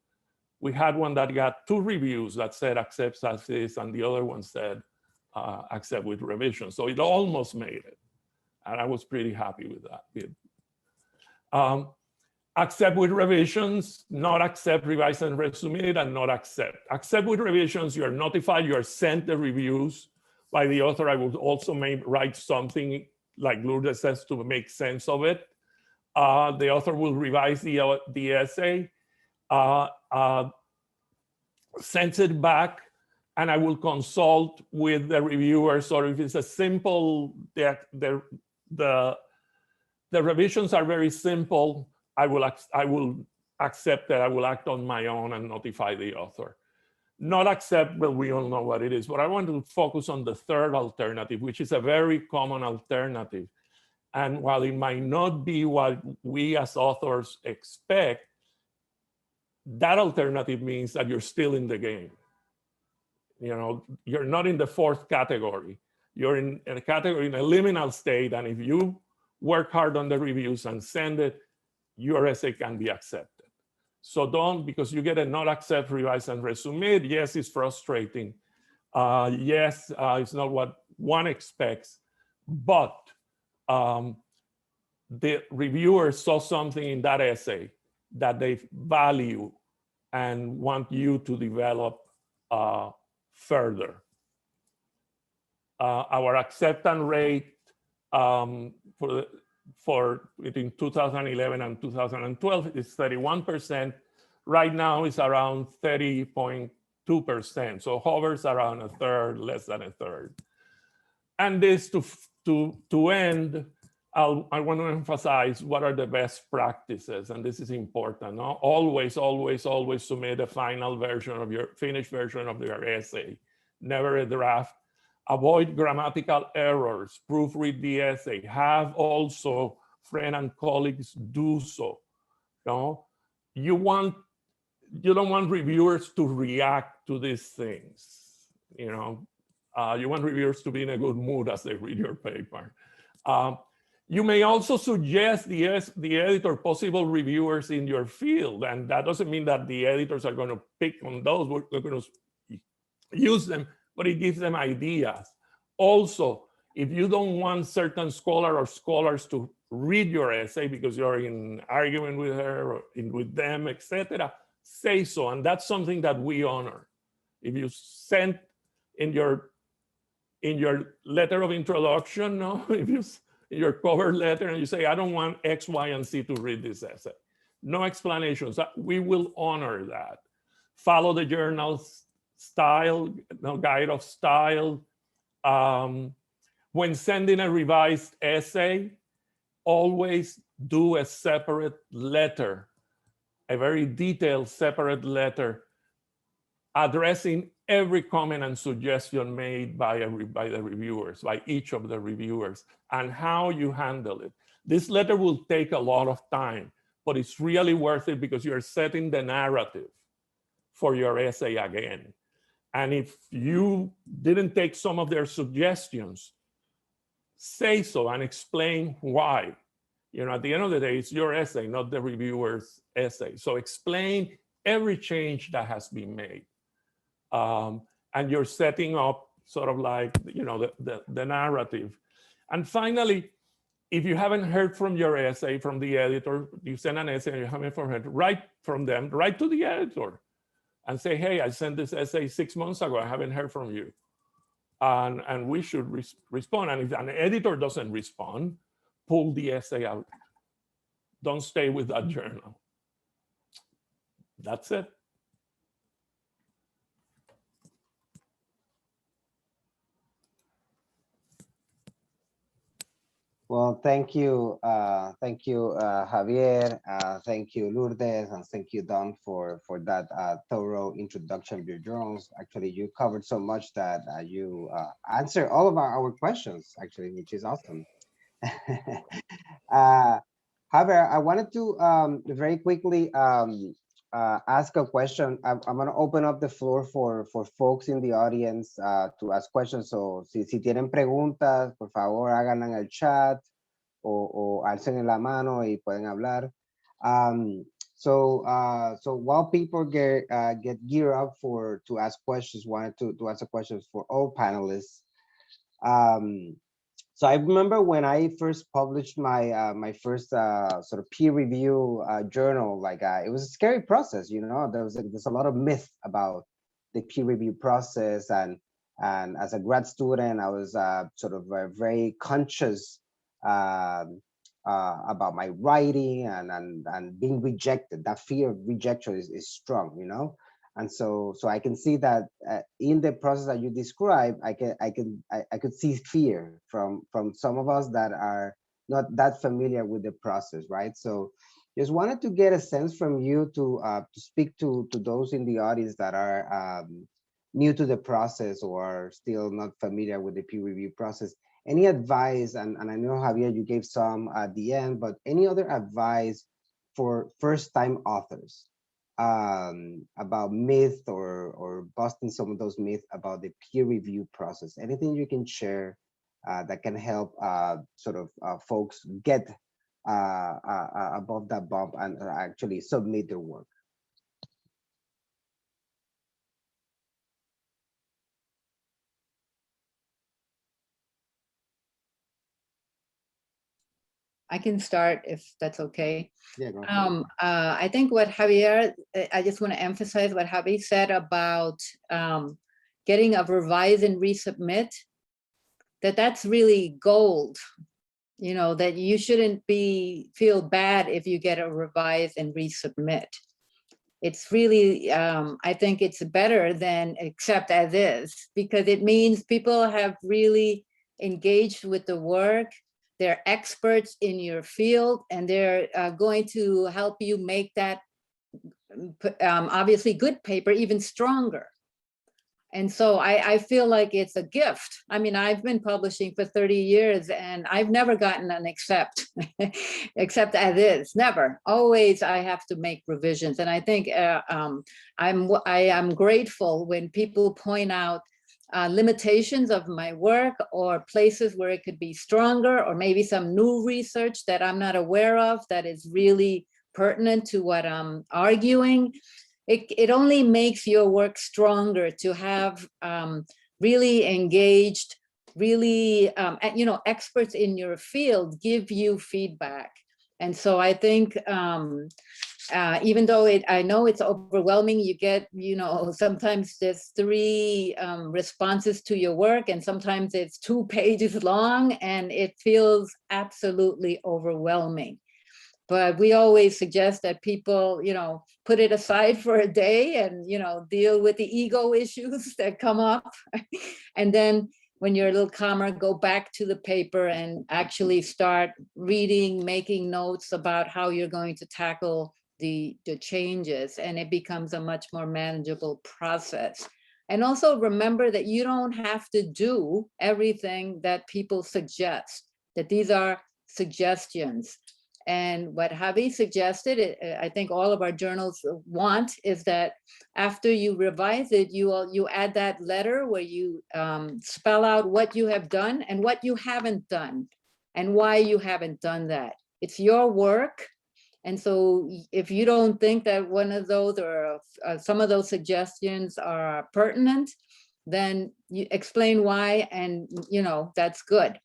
we had one that got 2 reviews that said accept as is, and the other one said accept with revision. So it almost made it. And I was pretty happy with that. Accept with revisions, not accept, revise and resubmit, and not accept. Accept with revisions, you're notified, you're sent the reviews by the author. I will also write something like Lourdes says to make sense of it. The author will revise the essay, sends it back, and I will consult with the reviewers. Or if it's a simple, the revisions are very simple, I will accept that. I will act on my own and notify the author. Not accept, well, we all know what it is, but I want to focus on the third alternative, which is a very common alternative. And while it might not be what we as authors expect, that alternative means that you're still in the game. You're not in the 4th category. You're in a category, in a liminal state, and if you work hard on the reviews and send it, your essay can be accepted. So don't, because you get a not accept, revise, and resubmit. Yes, it's frustrating. Yes, it's not what one expects, but the reviewer saw something in that essay that they value and want you to develop further. Our acceptance rate for between 2011 and 2012 is 31%. Right now it's around 30.2%. So hovers around a third, less than a third. And this to end, I want to emphasize what are the best practices, and this is important. No? Always submit a final version of your finished version of your essay, never a draft. Avoid grammatical errors, proofread the essay. Have also friends and colleagues do so. No? You don't want reviewers to react to these things. You know, you want reviewers to be in a good mood as they read your paper. You may also suggest the editor possible reviewers in your field, and that doesn't mean that the editors are going to pick on those. We're going to use them, but it gives them ideas. Also, if you don't want certain scholar or scholars to read your essay because you're in argument with her or with them, etc., say so, and that's something that we honor. If you send in your letter of introduction, no, if you in your cover letter and you say, I don't want X, Y, and Z to read this essay. No explanations. We will honor that. Follow the journal's style, no guide of style. When sending a revised essay, always do a separate letter, a very detailed separate letter addressing every comment and suggestion made by the reviewers, by each of the reviewers, and how you handle it. This letter will take a lot of time, but it's really worth it because you're setting the narrative for your essay again. And if you didn't take some of their suggestions, say so and explain why. You know, at the end of the day, it's your essay, not the reviewer's essay. So explain every change that has been made. And you're setting up sort of like, you know, the narrative. And finally, if you haven't heard from your essay, from the editor, you send an essay and you haven't heard, write from them, write to the editor and say, hey, I sent this essay 6 months ago, I haven't heard from you. And we should respond. And if an editor doesn't respond, pull the essay out. Don't stay with that journal. That's it. Well, thank you, Javier. Thank you, Lourdes, and thank you, Don, for that thorough introduction of your journals. Actually, you covered so much that you answered all of our questions, actually, which is awesome. Javier, I wanted to very quickly ask a question. I'm going to open up the floor for folks in the audience to ask questions. So, si tienen preguntas, por favor, háganla en el chat o alcen la mano y pueden hablar. So while people get geared up to ask questions, wanted to ask questions for all panelists. So I remember when I first published my my first sort of peer review journal, like it was a scary process, you know. There's a lot of myth about the peer review process, and as a grad student, I was sort of very conscious about my writing and being rejected. That fear of rejection is strong, you know. And so I can see that in the process that you describe, I could see fear from some of us that are not that familiar with the process, right? So just wanted to get a sense from you to speak to those in the audience that are new to the process or are still not familiar with the peer review process. Any advice, and I know, Javier, you gave some at the end, but any other advice for first-time authors about myth or busting some of those myths about the peer review process? Anything you can share that can help sort of folks get above that bump and actually submit their work? I can start if that's okay. Yeah, go ahead. I think what Javier, I just want to emphasize what Javier said about getting a revise and resubmit, that's really gold. You know, that you shouldn't feel bad if you get a revise and resubmit. It's really, I think it's better than accept as is, because it means people have really engaged with the work. They're experts in your field, and they're going to help you make that obviously good paper even stronger. And so I feel like it's a gift. I mean, I've been publishing for 30 years and I've never gotten an accept as is, never. Always I have to make revisions. And I think I am grateful when people point out limitations of my work or places where it could be stronger, or maybe some new research that I'm not aware of that is really pertinent to what I'm arguing. It only makes your work stronger to have really engaged, really, you know, experts in your field give you feedback. And so I think even though I know it's overwhelming, you get, you know, sometimes there's 3 responses to your work, and sometimes it's 2 pages long, and it feels absolutely overwhelming. But we always suggest that people, you know, put it aside for a day and, you know, deal with the ego issues that come up. And then when you're a little calmer, go back to the paper and actually start reading, making notes about how you're going to tackle the changes. And it becomes a much more manageable process. And also remember that you don't have to do everything that people suggest, that these are suggestions. And what Javi suggested, I think all of our journals want, is that after you revise it, you add that letter where you spell out what you have done and what you haven't done and why you haven't done that. It's your work. And so if you don't think that one of those or some of those suggestions are pertinent, then you explain why, and you know, that's good.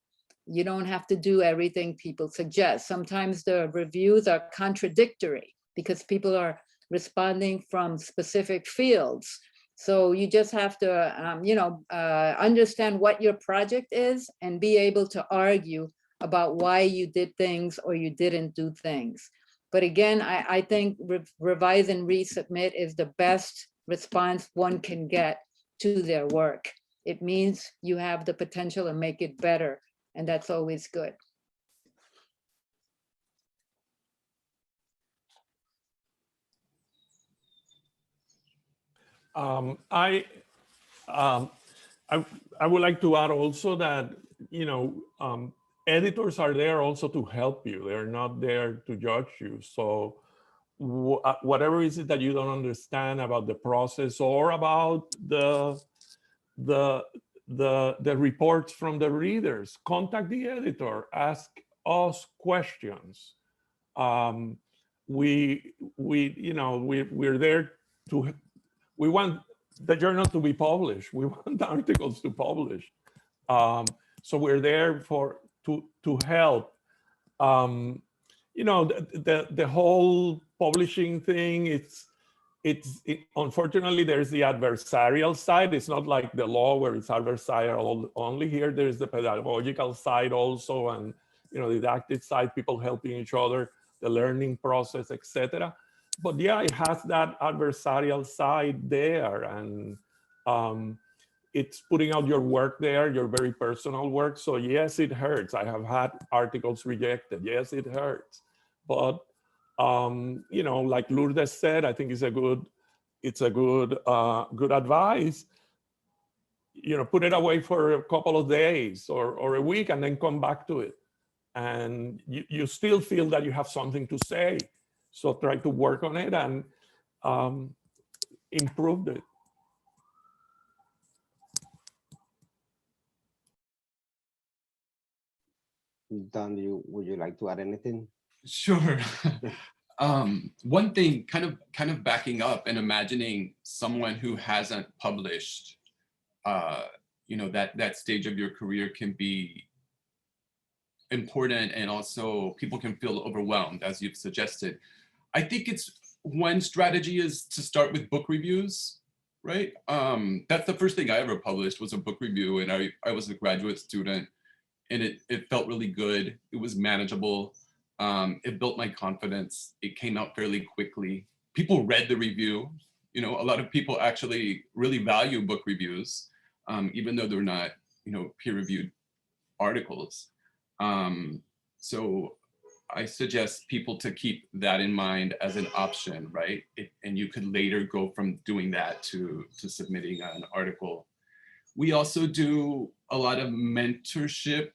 You don't have to do everything people suggest. Sometimes the reviews are contradictory because people are responding from specific fields. So you just have to, you know, understand what your project is and be able to argue about why you did things or you didn't do things. But again, I think revise and resubmit is the best response one can get to their work. It means you have the potential to make it better. And that's always good. I would like to add also that, you know, editors are there also to help you. They're not there to judge you. So whatever is it that you don't understand about the process or about the reports from the readers, contact the editor, ask us questions. We're there to, we want the journal to be published. We want the articles to publish. So we're there to help. You know, the whole publishing thing, unfortunately, there's the adversarial side. It's not like the law where it's adversarial only. Here, there's the pedagogical side also, and you know, the didactic side, people helping each other, the learning process, etc. But yeah, it has that adversarial side there, and it's putting out your work there, your very personal work. So yes, it hurts. I have had articles rejected. Yes, it hurts, but you know, like Lourdes said, I think it's a good advice. You know, put it away for a couple of days or a week and then come back to it. And you still feel that you have something to say. So try to work on it and improve it. Don, would you like to add anything? Sure. One thing, kind of backing up and imagining someone who hasn't published, you know, that stage of your career can be important, and also people can feel overwhelmed, as you've suggested. I think it's one strategy is to start with book reviews, right? That's the first thing I ever published was a book review, and I was a graduate student, and it felt really good. It was manageable. It built my confidence. It came out fairly quickly. People read the review. You know, a lot of people actually really value book reviews, even though they're not, you know, peer-reviewed articles. So I suggest people to keep that in mind as an option, right? And you could later go from doing that to submitting an article. We also do a lot of mentorship,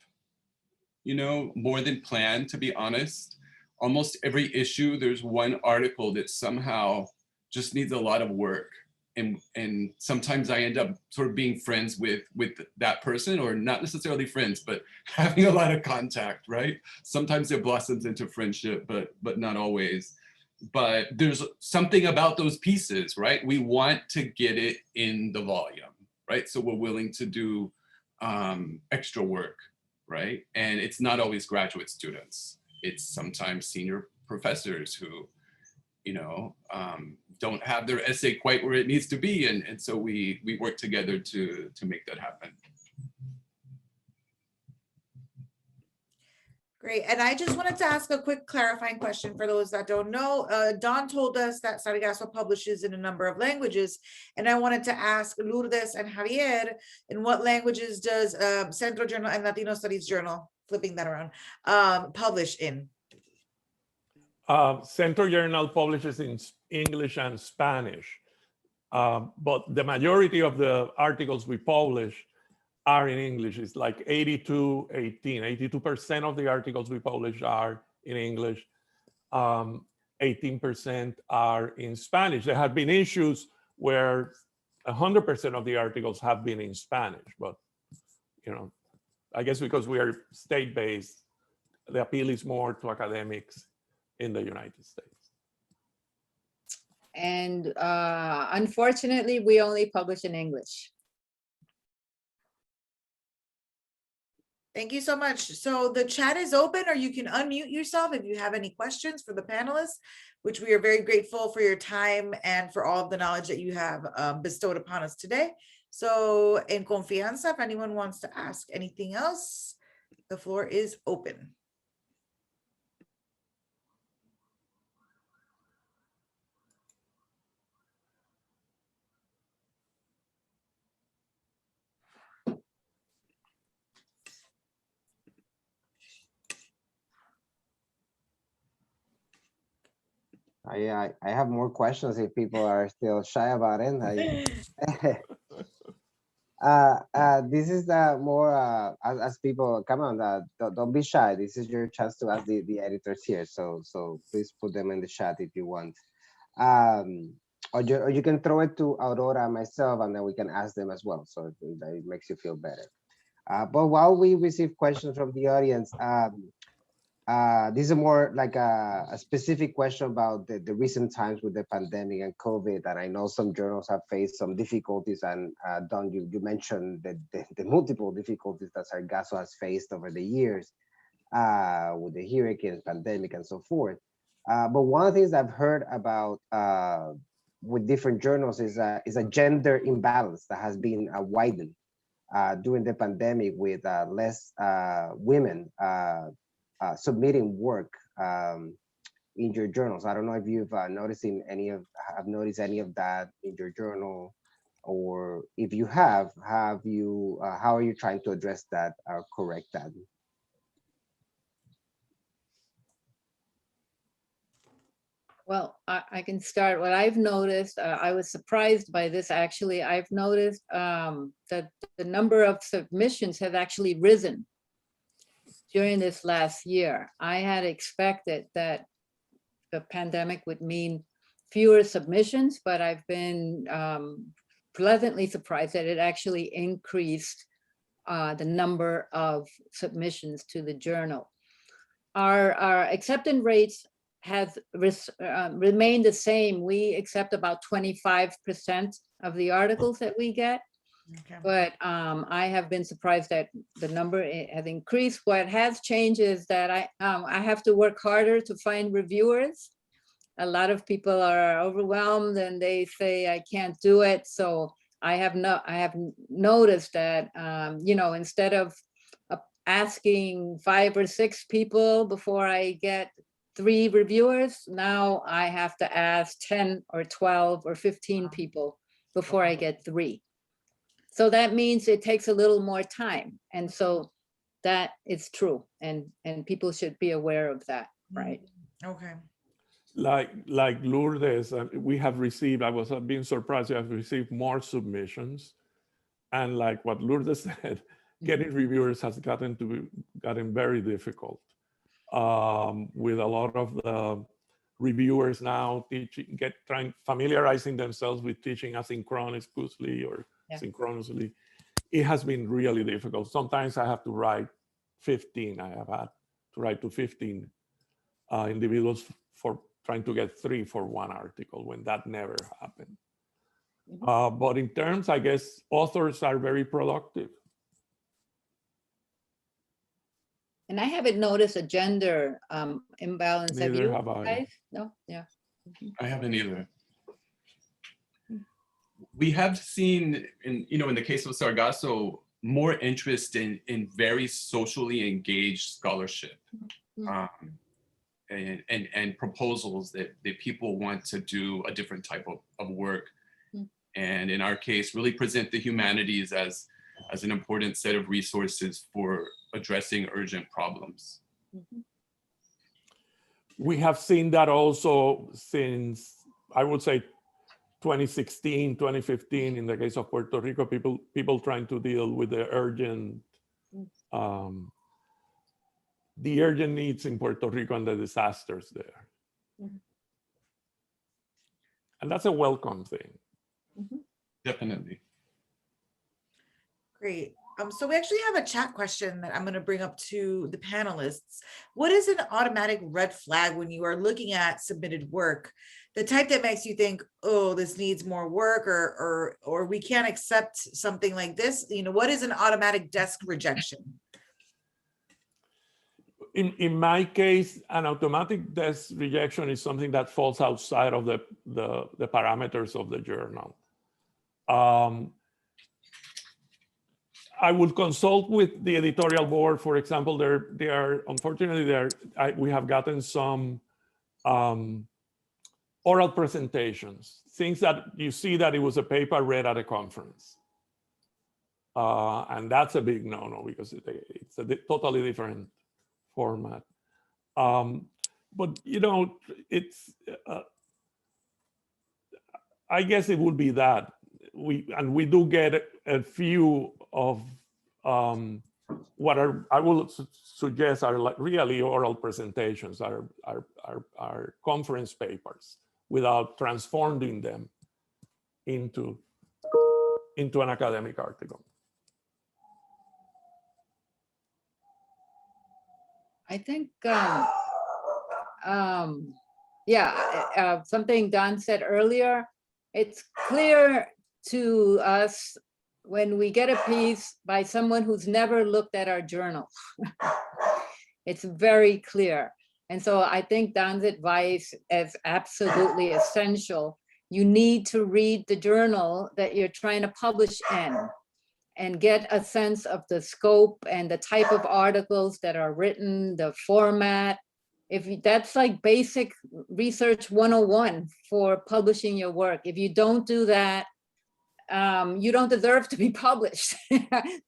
you know, more than planned, to be honest. Almost every issue, there's one article that somehow just needs a lot of work. And sometimes I end up sort of being friends with that person, or not necessarily friends, but having a lot of contact, right? Sometimes it blossoms into friendship, but not always. But there's something about those pieces, right? We want to get it in the volume, right? So we're willing to do extra work, right? And it's not always graduate students. It's sometimes senior professors who, you know, don't have their essay quite where it needs to be. And so we work together to make that happen. Great. And I just wanted to ask a quick clarifying question for those that don't know. Don told us that Sargasso publishes in a number of languages. And I wanted to ask Lourdes and Javier, in what languages does Centro Journal and Latino Studies Journal, flipping that around, publish in? Centro Journal publishes in English and Spanish, but the majority of the articles we publish are in English. It's like 82-18. 82% of the articles we publish are in English. 18% are in Spanish. There have been issues where 100% of the articles have been in Spanish, but you know, I guess because we are state-based, the appeal is more to academics in the United States. And unfortunately, we only publish in English. Thank you so much. So the chat is open, or you can unmute yourself if you have any questions for the panelists, which we are very grateful for your time and for all of the knowledge that you have bestowed upon us today. So in confianza, if anyone wants to ask anything else, the floor is open. I have more questions if people are still shy about it. This is more as people come on, don't be shy. This is your chance to ask the editors here. So please put them in the chat if you want. Or you can throw it to Aurora and myself, and then we can ask them as well. So it makes you feel better. But while we receive questions from the audience, this is more like a specific question about the recent times with the pandemic and COVID. And I know some journals have faced some difficulties, and Don, you mentioned the multiple difficulties that Sargasso has faced over the years with the hurricanes, pandemic, and so forth. But one of the things I've heard about with different journals is a gender imbalance that has been widened during the pandemic, with less women submitting work in your journals. I don't know if you've noticed any of that in your journal, or if you have you how are you trying to address that or correct that? Well, I can start. What I've noticed, I was surprised by this actually. I've noticed that the number of submissions have actually risen during this last year. I had expected that the pandemic would mean fewer submissions, but I've been pleasantly surprised that it actually increased the number of submissions to the journal. Our acceptance rates has remained the same. We accept about 25% of the articles that we get. Okay. But I have been surprised that the number has increased. What has changed is that I have to work harder to find reviewers. A lot of people are overwhelmed and they say I can't do it. So I have noticed that you know, instead of asking 5 or 6 people before I get 3 reviewers, now I have to ask 10 or 12 or 15 people before I get 3. So that means it takes a little more time. And so that is true. And people should be aware of that, right? Okay. Like Lourdes, we have received, I was being surprised, we have received more submissions. And like what Lourdes said, getting reviewers has gotten very difficult. With a lot of the reviewers now familiarizing themselves with teaching asynchronously or synchronously. It has been really difficult. Sometimes I have to write 15. I have had to write to 15 individuals for trying to get 3 for one article when that never happened. But in terms, I guess, authors are very productive. And I haven't noticed a gender imbalance. Have Neither you have I. guys? No? Yeah. I haven't either. We have seen, in the case of Sargasso, more interest in very socially engaged scholarship, and proposals that people want to do a different type of work. And in our case, really present the humanities as an important set of resources for addressing urgent problems. We have seen that also since, I would say, 2016, 2015, in the case of Puerto Rico, people trying to deal with the urgent needs in Puerto Rico and the disasters there. And that's a welcome thing. Definitely. Great. So we actually have a chat question that I'm going to bring up to the panelists. What is an automatic red flag when you are looking at submitted work? The type that makes you think, oh, this needs more work, or we can't accept something like this. What is an automatic desk rejection? In my case, an automatic desk rejection is something that falls outside of the parameters of the journal. I would consult with the editorial board. For example, unfortunately, we have gotten some oral presentations, things that you see that it was a paper read at a conference. And that's a big no-no because it's a totally different format. But I guess it would be that. We do get a few of what I will suggest are like really oral presentations, are conference papers, without transforming them into an academic article. I think, something Don said earlier, it's clear to us when we get a piece by someone who's never looked at our journal. It's very clear. And so I think Don's advice is absolutely essential. You need to read the journal that you're trying to publish in and get a sense of the scope and the type of articles that are written, the format. That's like basic research 101 for publishing your work. If you don't do that, you don't deserve to be published,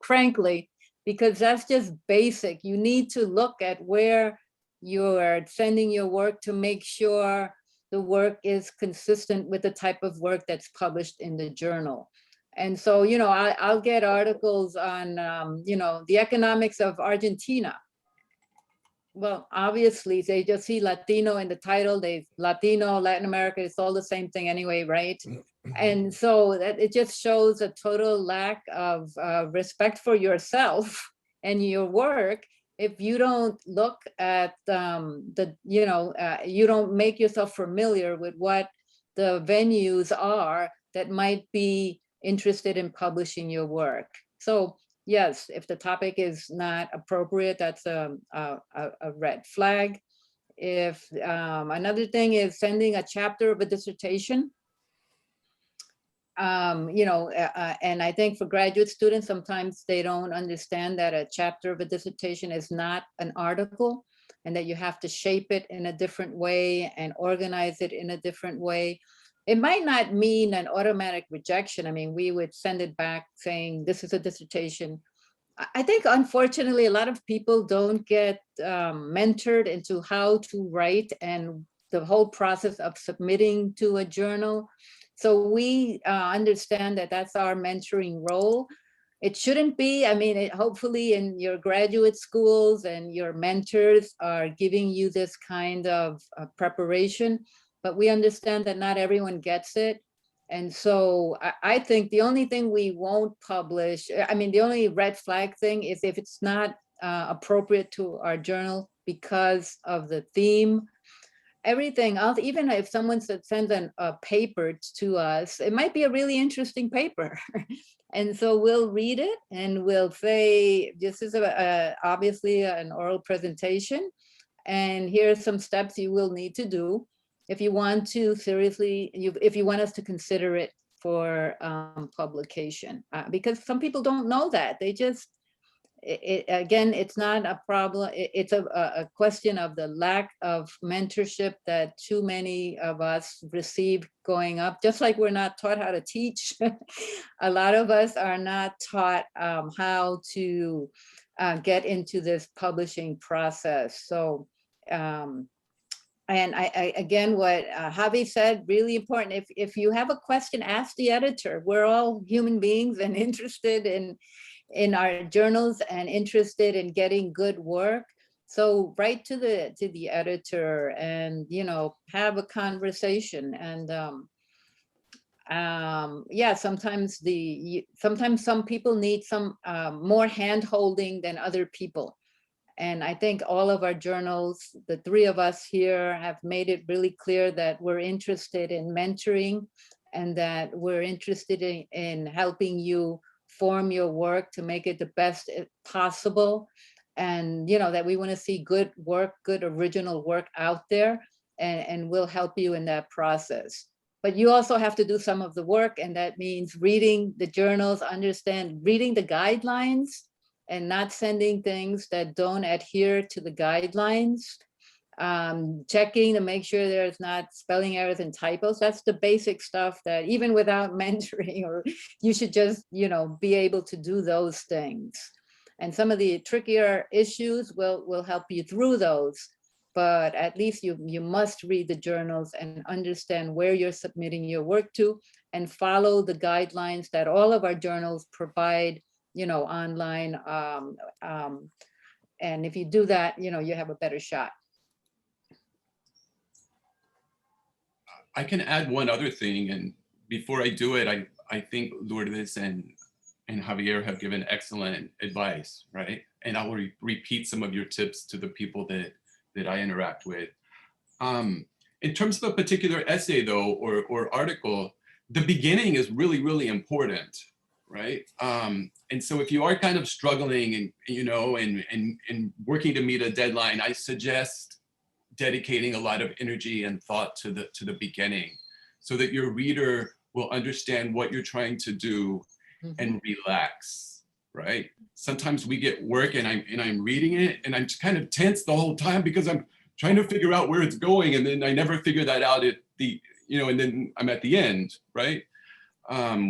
frankly, because that's just basic. You need to look at where you're sending your work to make sure the work is consistent with the type of work that's published in the journal. And so, I'll get articles on, the economics of Argentina. Well, obviously, they just see Latino in the title. Latino, Latin America, it's all the same thing anyway, right? And so that it just shows a total lack of respect for yourself and your work if you don't look at you don't make yourself familiar with what the venues are that might be interested in publishing your work. So yes, if the topic is not appropriate, that's a red flag. If another thing is sending a chapter of a dissertation, and I think for graduate students, sometimes they don't understand that a chapter of a dissertation is not an article, and that you have to shape it in a different way and organize it in a different way. It might not mean an automatic rejection. I mean, we would send it back saying, this is a dissertation. I think, unfortunately, a lot of people don't get mentored into how to write and the whole process of submitting to a journal. So we understand that that's our mentoring role. It shouldn't be, I mean, hopefully in your graduate schools and your mentors are giving you this kind of preparation, but we understand that not everyone gets it. And so I think the only thing we won't publish, I mean, the only red flag thing is if it's not appropriate to our journal because of the theme. Everything else, even if someone sends a paper to us, it might be a really interesting paper. And so we'll read it and we'll say, this is obviously an oral presentation, and here are some steps you will need to do if you want to seriously, if you want us to consider it for publication. Because some people don't know that. They just, again, it's not a problem. It's a question of the lack of mentorship that too many of us receive going up. Just like we're not taught how to teach, a lot of us are not taught how to get into this publishing process. So, and I again, what Javi said, really important. If you have a question, ask the editor. We're all human beings and interested in our journals and interested in getting good work. So write to the editor and, you know, have a conversation. And yeah, sometimes some people need some more hand holding than other people. And I think all of our journals, the three of us here, have made it really clear that we're interested in mentoring and that we're interested in helping you form your work to make it the best possible. And, you know, that we want to see good work, good original work out there, and we'll help you in that process. But you also have to do some of the work, and that means reading the journals, reading the guidelines, and not sending things that don't adhere to the guidelines. Checking to make sure there's not spelling errors and typos. That's the basic stuff that even without mentoring, or you should just, you know, be able to do those things. And some of the trickier issues will help you through those. But at least you must read the journals and understand where you're submitting your work to, and follow the guidelines that all of our journals provide, you know, online. And if you do that, you know, you have a better shot. I can add one other thing, and before I do it, I think Lourdes and Javier have given excellent advice, right? And I will repeat some of your tips to the people that I interact with. In terms of a particular essay, though, or article, the beginning is really, really important, right? And so if you are kind of struggling and, you know, and working to meet a deadline, I suggest dedicating a lot of energy and thought to the beginning, so that your reader will understand what you're trying to do and relax, right? Sometimes we get work and I'm reading it and I'm kind of tense the whole time because I'm trying to figure out where it's going, and then I never figure that out at the, you know, and then I'm at the end, right?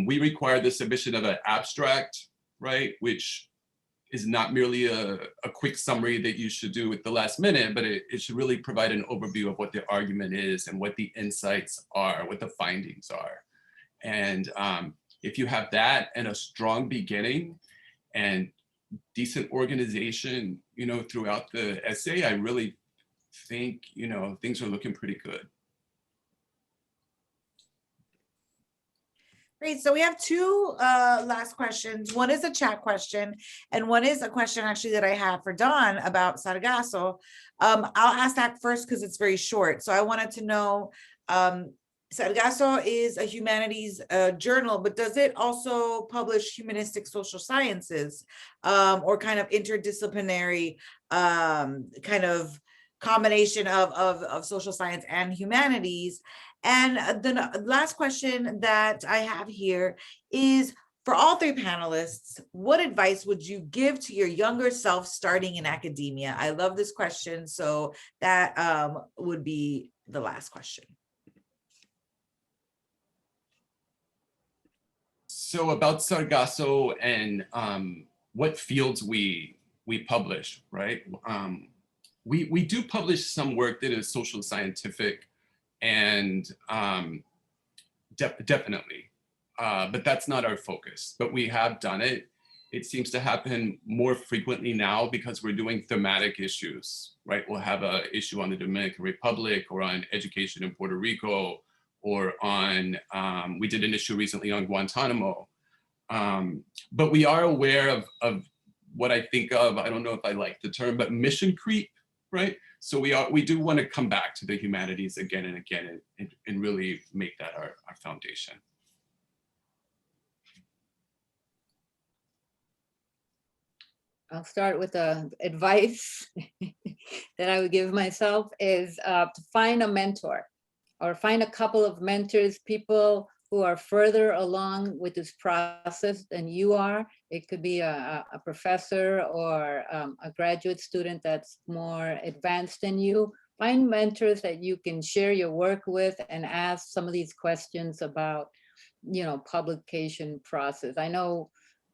We require the submission of an abstract, right? Which is not merely a quick summary that you should do at the last minute, but it should really provide an overview of what the argument is and what the insights are, what the findings are. And if you have that and a strong beginning and decent organization, you know, throughout the essay, I really think, you know, things are looking pretty good. Great. So we have two last questions. One is a chat question, and one is a question actually that I have for Don about Sargasso. I'll ask that first because it's very short. So I wanted to know Sargasso is a humanities journal, but does it also publish humanistic social sciences or kind of interdisciplinary kind of combination of social science and humanities? And the last question that I have here is, for all three panelists, what advice would you give to your younger self starting in academia? I love this question, so that would be the last question. So about Sargasso and what fields we publish, right? We do publish some work that is social scientific and definitely, but that's not our focus, but we have done it. It seems to happen more frequently now because we're doing thematic issues, right? We'll have an issue on the Dominican Republic or on education in Puerto Rico, or on, we did an issue recently on Guantanamo. But we are aware of what I think of, I don't know if I like the term, but mission creep, right? So we do want to come back to the humanities again and again and really make that our foundation. I'll start with the advice that I would give myself is to find a mentor or find a couple of mentors, people who are further along with this process than you are. It could be a professor or a graduate student that's more advanced than you. Find mentors that you can share your work with and ask some of these questions about, you know, publication process. I know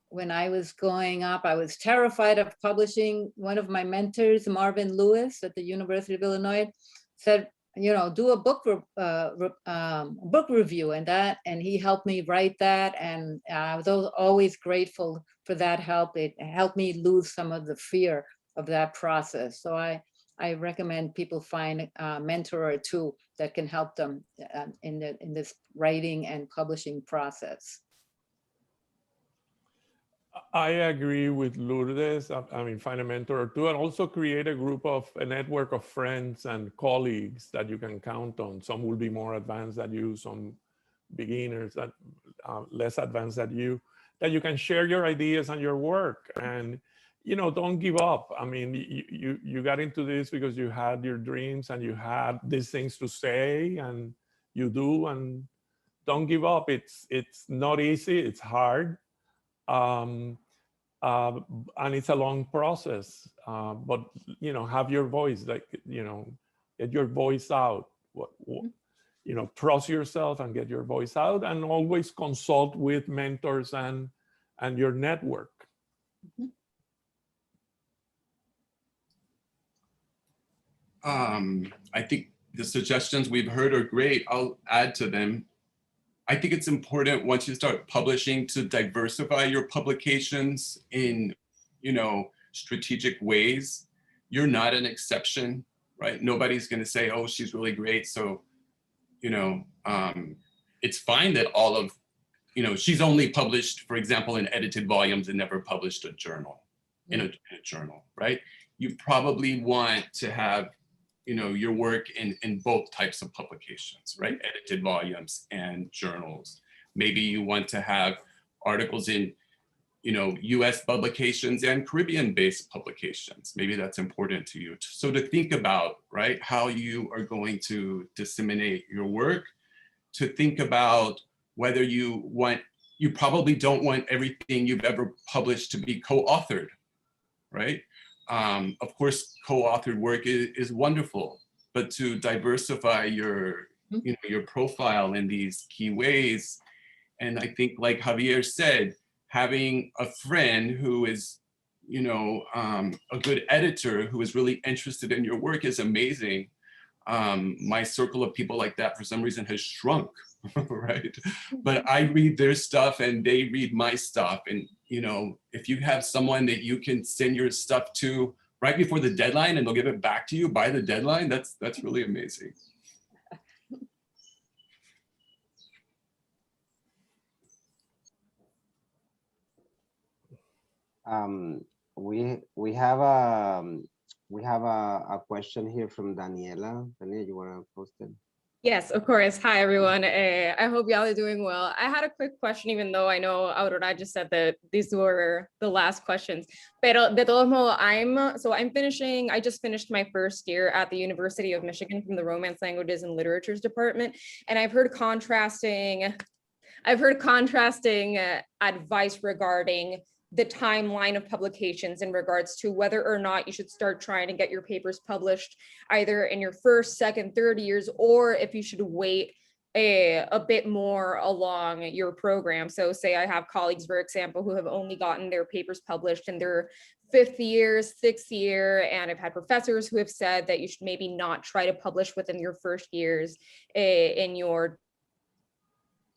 when I was growing up, I was terrified of publishing. One of my mentors, Marvin Lewis at the University of Illinois, said, you know, do a book review, and he helped me write that. And I was always grateful for that help. It helped me lose some of the fear of that process. So I recommend people find a mentor or two that can help them in this writing and publishing process. I agree with Lourdes. I mean, find a mentor or two, and also create a network of friends and colleagues that you can count on. Some will be more advanced than you, some beginners that less advanced than you, that you can share your ideas and your work. And, you know, don't give up. I mean, you got into this because you had your dreams and you had these things to say, and you do, and don't give up. It's not easy, it's hard. And it's a long process, but you know, have your voice, like, you know, get your voice out. You know, trust yourself and get your voice out, and always consult with mentors and your network. I think the suggestions we've heard are great. I'll add to them. I think it's important once you start publishing to diversify your publications in, you know, strategic ways. You're not an exception, right? Nobody's going to say, oh, she's really great. So, you know, it's fine that all of, you know, she's only published, for example, in edited volumes and never published a journal, in a journal, right? You probably want to have, you know, your work in both types of publications, right? Edited volumes and journals. Maybe you want to have articles in, you know, US publications and Caribbean-based publications. Maybe that's important to you. So to think about, right, how you are going to disseminate your work, to think about whether you probably don't want everything you've ever published to be co-authored, right? Of course, co-authored work is wonderful, but to diversify your, you know, your profile in these key ways. And I think, like Javier said, having a friend who is, you know, a good editor who is really interested in your work is amazing. My circle of people like that for some reason has shrunk, right? But I read their stuff and they read my stuff. And, you know, if you have someone that you can send your stuff to right before the deadline and they'll give it back to you by the deadline, that's really amazing. We have a question here from Daniela. Daniela, you want to post it? Yes, of course. Hi, everyone. I hope y'all are doing well. I had a quick question, even though I know Aurora just said that these were the last questions. Pero de todos modos, I just finished my first year at the University of Michigan from the Romance Languages and Literatures Department. And I've heard contrasting advice regarding the timeline of publications in regards to whether or not you should start trying to get your papers published either in your first, second, third years, or if you should wait a bit more along your program. So say I have colleagues, for example, who have only gotten their papers published in their 5th year, 6th year, and I've had professors who have said that you should maybe not try to publish within your first years in your,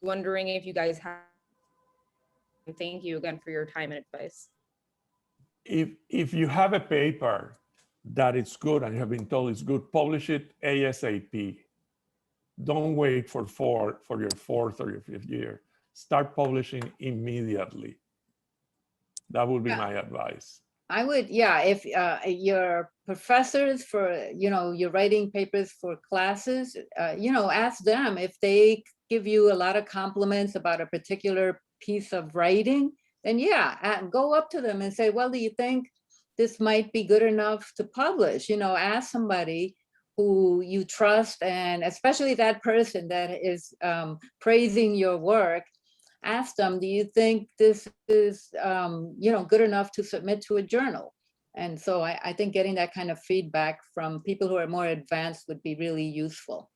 wondering if you guys have. Thank you again for your time and advice. If you have a paper that it's good and you have been told it's good, publish it ASAP. Don't wait for your 4th or your 5th year. Start publishing immediately. That would be my advice. I would, yeah, if your professors for, you're writing papers for classes, ask them if they give you a lot of compliments about a particular piece of writing, then yeah, go up to them and say, well, do you think this might be good enough to publish? Ask somebody who you trust, and especially that person that is praising your work. Ask them, do you think this is good enough to submit to a journal? And so I think getting that kind of feedback from people who are more advanced would be really useful.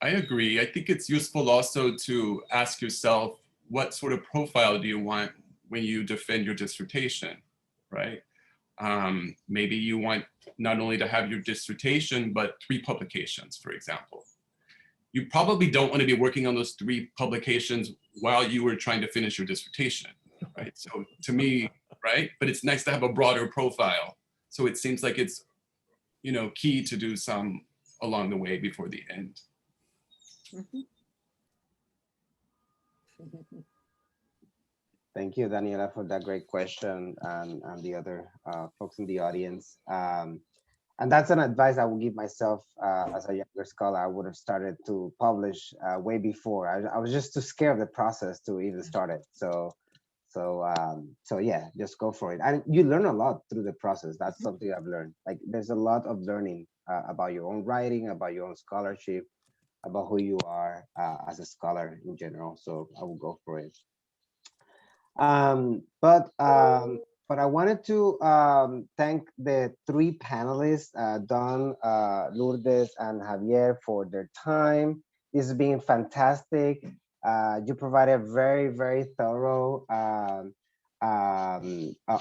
I agree. I think it's useful also to ask yourself, what sort of profile do you want when you defend your dissertation, right? Maybe you want not only to have your dissertation, but 3 publications, for example. You probably don't want to be working on those 3 publications while you were trying to finish your dissertation, right? So to me, right? But it's nice to have a broader profile. So it seems like it's, key to do some along the way before the end. Thank you, Daniela, for that great question, and the other folks in the audience. And that's an advice I would give myself as a younger scholar. I would have started to publish way before. I was just too scared of the process to even start it. So yeah, just go for it. And you learn a lot through the process. That's something I've learned. Like, there's a lot of learning about your own writing, about your own scholarship, about who you are as a scholar in general. So I will go for it. But I wanted to thank the 3 panelists, Don, Lourdes, and Javier, for their time. This has been fantastic. You provided a very, very thorough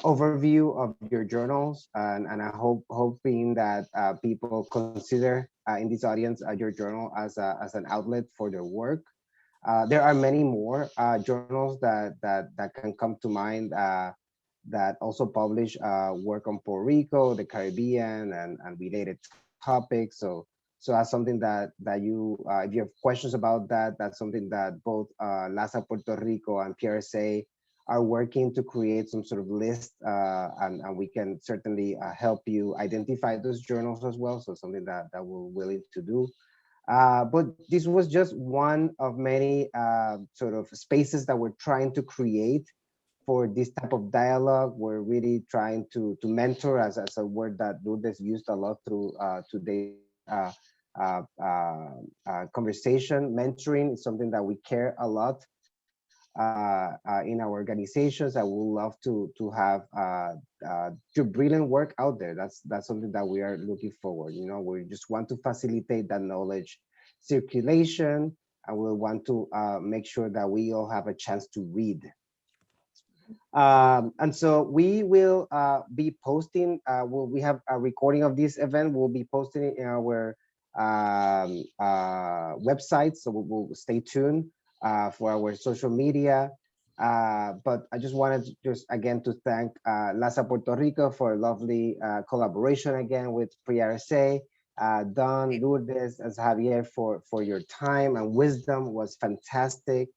overview of your journals, and I hoping that people consider in this audience your journal as an outlet for their work. There are many more journals that can come to mind that also publish work on Puerto Rico, the Caribbean, and related topics. So that's something that you, if you have questions about that, that's something that both LASA Puerto Rico and PRSA are working to create some sort of list, and we can certainly help you identify those journals as well. So something that we're willing to do. But this was just one of many sort of spaces that we're trying to create for this type of dialogue. We're really trying to mentor, as a word that Lourdes used a lot through today's conversation. Mentoring is something that we care a lot in our organizations. I would love to have your brilliant work out there. That's something that we are looking forward. We just want to facilitate that knowledge circulation, and we want to make sure that we all have a chance to read. And so we will be posting, we have a recording of this event. We'll be posting it in our website, so we'll stay tuned for our social media. But I just wanted again to thank LASA Puerto Rico for a lovely collaboration again with PRSA. Don, Lourdes, as Javier, for your time and wisdom was fantastic.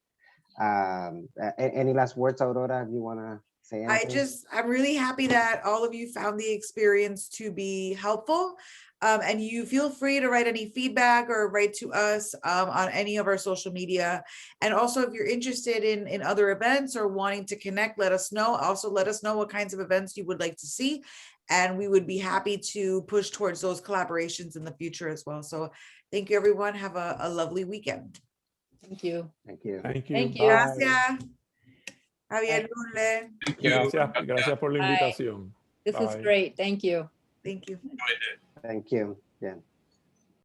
Any last words, Aurora, if you want to say anything? I'm really happy that all of you found the experience to be helpful. And you feel free to write any feedback or write to us on any of our social media. And also, if you're interested in other events or wanting to connect, let us know. Also, let us know what kinds of events you would like to see. And we would be happy to push towards those collaborations in the future as well. So thank you, everyone. Have a lovely weekend. Thank you. Thank you. Thank you. Thank you. Bye. Gracias. Javier Lule. Thank you. Gracias por la Bye. invitación. This is Bye. great. Thank you. Thank you. Thank you. Yeah.